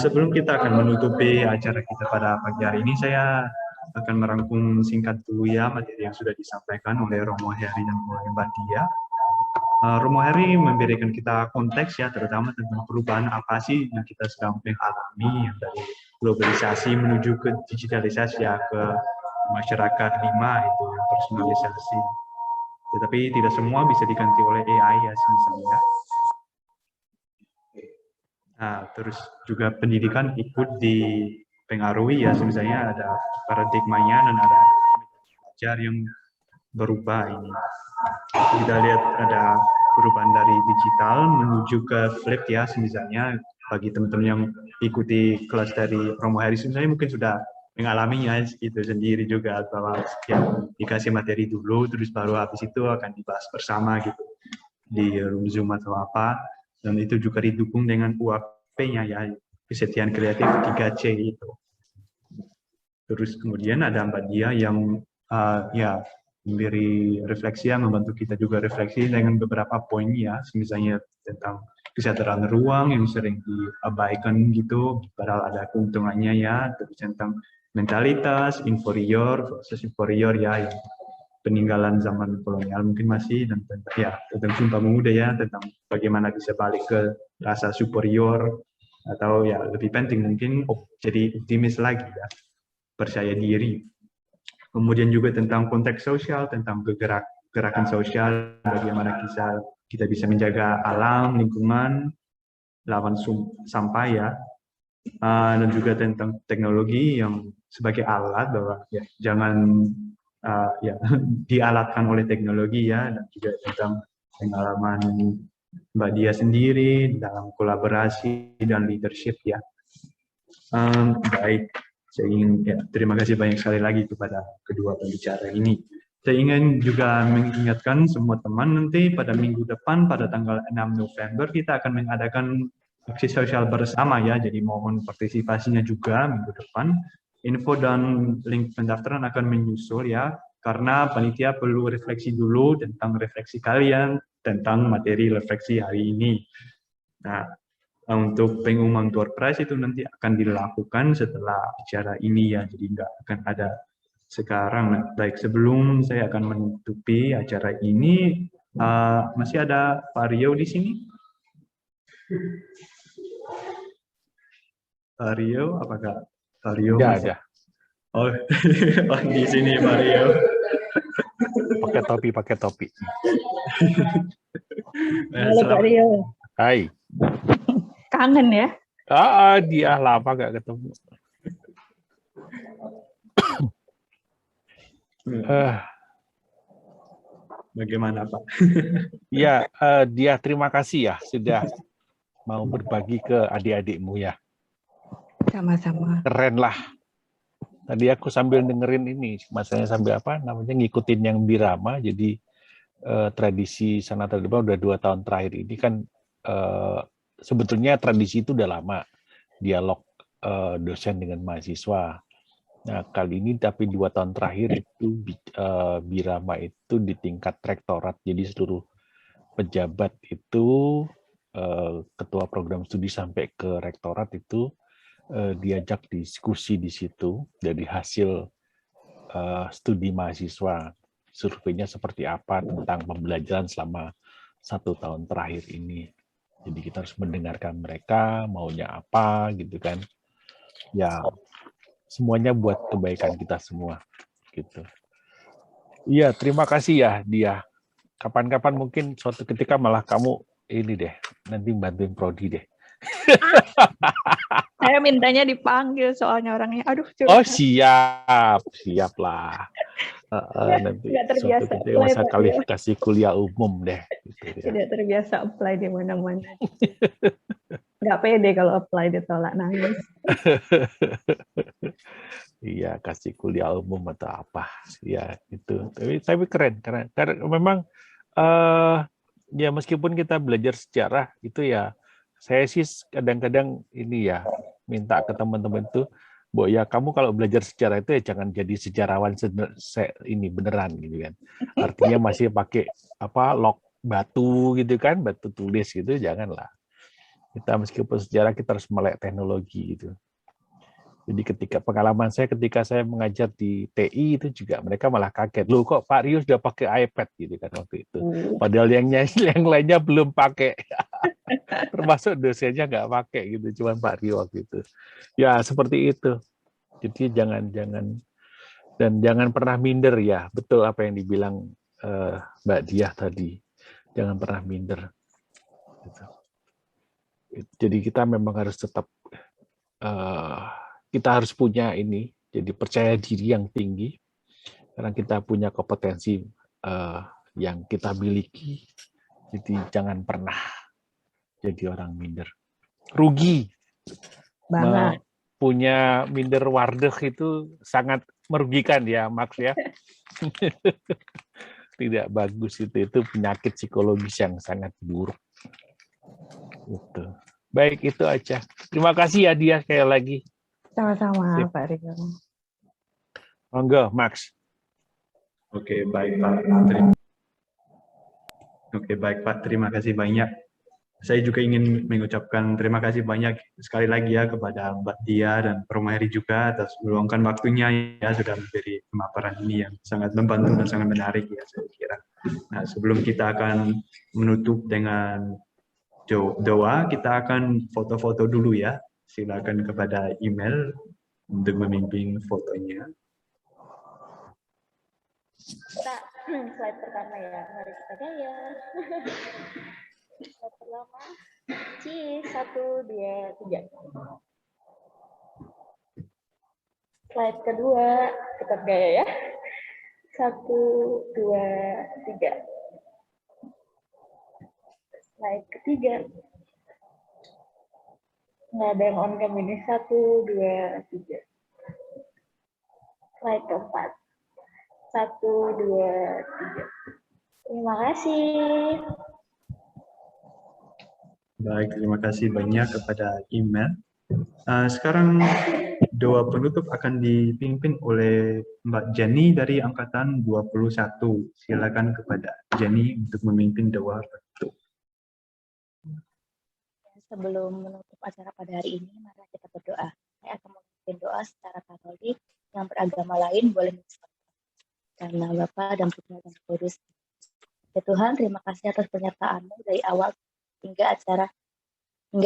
Sebelum kita akan menutupi acara kita pada pagi hari ini, saya akan merangkum singkat dulu ya materi yang sudah disampaikan oleh Romo Heri dan oleh Mbak Dia. Romo Heri memberikan kita konteks ya, terutama tentang perubahan apa sih yang kita sedang mengalami, yang dari globalisasi menuju ke digitalisasi ya, ke masyarakat 5 itu personalisasi. Tetapi tidak semua bisa diganti oleh AI ya misalnya. Nah, terus juga pendidikan ikut dipengaruhi ya, misalnya ada paradigmanya dan ada belajar yang berubah ini. Kita lihat ada perubahan dari digital menuju ke flip ya, misalnya bagi teman-teman yang ikuti kelas dari Romo Heri sebenarnya mungkin sudah mengalaminya itu sendiri juga, bahwa yang dikasih materi dulu terus baru habis itu akan dibahas bersama gitu di room Zoom atau apa, dan itu juga didukung dengan UAP-nya ya, kesetiaan kreatif 3C itu. Terus kemudian ada Mbak Dia yang ya memberi refleksi, membantu kita juga refleksi dengan beberapa poin ya, misalnya tentang kesejahteraan ruang yang sering diabaikan gitu, padahal ada keuntungannya ya, terus tentang mentalitas inferior versus superior ya, yang peninggalan zaman kolonial mungkin masih, dan ya tentang Sumpah Pemuda ya, tentang bagaimana bisa balik ke rasa superior, atau ya lebih penting mungkin jadi optimis lagi ya, percaya diri. Kemudian juga tentang konteks sosial, tentang gerakan sosial, bagaimana kita bisa menjaga alam, lingkungan, lawan sampah ya, dan juga tentang teknologi yang sebagai alat, bahwa ya jangan ya dialatkan oleh teknologi ya, dan juga tentang pengalaman Mbak Dia sendiri dalam kolaborasi dan leadership ya. Baik, saya ingin ya, terima kasih banyak sekali lagi kepada kedua pembicara ini. Saya ingin juga mengingatkan semua teman, nanti pada minggu depan pada tanggal 6 November kita akan mengadakan aksi sosial bersama ya, jadi mohon partisipasinya juga minggu depan. Info dan link pendaftaran akan menyusul ya, karena panitia perlu refleksi dulu tentang refleksi kalian tentang materi refleksi hari ini. Nah, untuk pengumuman door prize itu nanti akan dilakukan setelah acara ini ya, jadi nggak akan ada sekarang. Baik, sebelum saya akan menutupi acara ini, masih ada Pak Rio di sini? Pak Rio, apakah Pak Rio Nggak masih? ada. Oh, di sini Pak Rio. Pakai topi. Halo Pak Rio. Hai. Kangen ya? Dia lama gak ketemu. Bagaimana Pak? Ya, dia terima kasih ya sudah mau berbagi ke adik-adikmu ya. Sama-sama. Keren lah. Tadi aku sambil dengerin ini, masanya sambil apa namanya ngikutin yang Birama. Jadi tradisi Sanata Dharma udah 2 tahun terakhir ini kan sebetulnya tradisi itu udah lama, dialog dosen dengan mahasiswa. Nah, kali ini tapi 2 tahun terakhir itu Birama itu di tingkat rektorat. Jadi seluruh pejabat itu ketua program studi sampai ke rektorat itu diajak diskusi di situ dari hasil studi mahasiswa. Surveinya seperti apa tentang pembelajaran selama 1 tahun terakhir ini. Jadi kita harus mendengarkan mereka maunya apa gitu kan. Ya, semuanya buat kebaikan kita semua gitu. Iya, terima kasih ya dia. Kapan-kapan mungkin suatu ketika malah kamu ini deh, nanti bantuin prodi deh. Saya mintanya dipanggil soalnya orangnya. Aduh, Oh siap lah. Nanti nggak terbiasa suatu ketika apply, masa Pak, kualifikasi kuliah umum deh. Gitu ya. Tidak terbiasa apply di mana-mana. Nggak pede kalau apply ditolak, nangis. Iya, kasih kuliah umum atau apa. Ya, itu. Tapi keren. Karena memang ya meskipun kita belajar sejarah itu ya, saya sih kadang-kadang ini ya minta ke teman-teman tuh, Bu ya kamu kalau belajar sejarah itu ya jangan jadi sejarawan ini beneran gitu kan. Artinya masih pakai apa log batu gitu kan, batu tulis gitu, janganlah. Kita meskipun sejarah kita harus melek teknologi gitu. Jadi pengalaman saya ketika saya mengajar di TI itu juga mereka malah kaget. Loh kok Pak Rio sudah pakai iPad gitu kan waktu itu. Padahal yang lainnya belum pakai. Termasuk dosennya nggak pakai gitu, cuman Pak Rio waktu itu. Ya seperti itu. Jadi jangan pernah minder ya. Betul apa yang dibilang Mbak Diah tadi. Jangan pernah minder. Gitu. Jadi kita memang harus tetap kita harus punya ini, jadi percaya diri yang tinggi, karena kita punya kompetensi yang kita miliki. Jadi jangan pernah jadi orang minder. Rugi. Banget. Punya minder wardeg itu sangat merugikan ya, Max ya. Tidak bagus itu penyakit psikologis yang sangat buruk. Itu. Baik, itu aja. Terima kasih ya dia sekali lagi. Sama-sama, Pak Rio. Monggo, Max. Oke, baik Pak. Terima kasih banyak. Saya juga ingin mengucapkan terima kasih banyak sekali lagi ya kepada Mbak Dia dan Romaheri juga atas meluangkan waktunya ya sudah memberi pemaparan ini yang sangat membantu dan sangat menarik ya saya kira. Nah, sebelum kita akan menutup dengan doa, kita akan foto-foto dulu ya. Silakan kepada email untuk memimpin fotonya. Slide pertama ya, mari kita gaya. Slide pertama, cheese, 1, 2, 3. Slide kedua, tetap gaya ya. 1, 2, 3. Slide ketiga. Nggak ada yang on cam ini. 1, 2, 3. Slide keempat. 1, 2, 3. Terima kasih. Baik, terima kasih banyak kepada email. Sekarang doa penutup akan dipimpin oleh Mbak Jenny dari Angkatan 21. Silakan kepada Jenny untuk memimpin doa penutup. Sebelum menutup acara pada hari ini, mari kita berdoa. Saya akan memimpin doa secara Katolik, yang beragama lain boleh menyesuaikan. Karena Bapa dan Putra dan Kudus. Ya Tuhan, terima kasih atas penyertaan-Mu dari awal hingga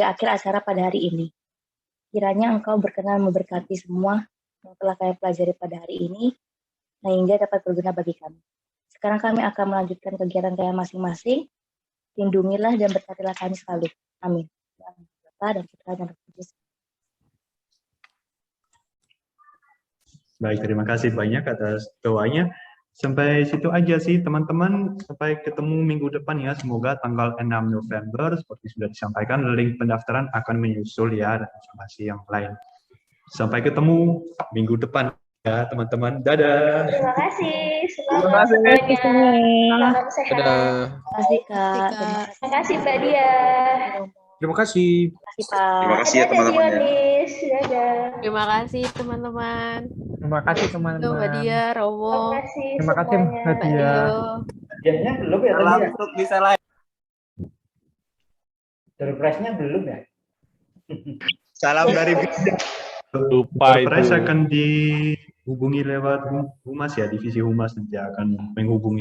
akhir acara pada hari ini. Kiranya Engkau berkenan memberkati semua yang telah kami pelajari pada hari ini, sehingga dapat berguna bagi kami. Sekarang kami akan melanjutkan kegiatan kami masing-masing. Lindungilah dan berkatilah kami selalu. Amin. Bapa dan Putra dan Roh Kudus. Baik, terima kasih banyak atas doanya. Sampai situ aja sih teman-teman. Sampai ketemu minggu depan ya. Semoga tanggal 6 November seperti sudah disampaikan, link pendaftaran akan menyusul ya, dan informasi yang lain. Sampai ketemu minggu depan ya teman-teman. Dadah. Terima kasih. Terima kasih. Salam sehat. Terima kasih Kak. Terima kasih Mbak Dia. Terima kasih. Terima kasih Pak. Terima kasih ya Dadah, teman-teman ya. Dionis. Dadah. Terima kasih teman-teman. Terima kasih Itu Mbak teman-teman. Dia, Rowo, Terima kasih Terima kasih semuanya. Mbak Mbak Dia. Dio. Hadiahnya belum ya tadi ya? bisa live. Surprise-nya belum ya? Salam dari Lupa Surprise itu. akan dihubungi lewat Humas ya, divisi Humas nanti akan menghubungi.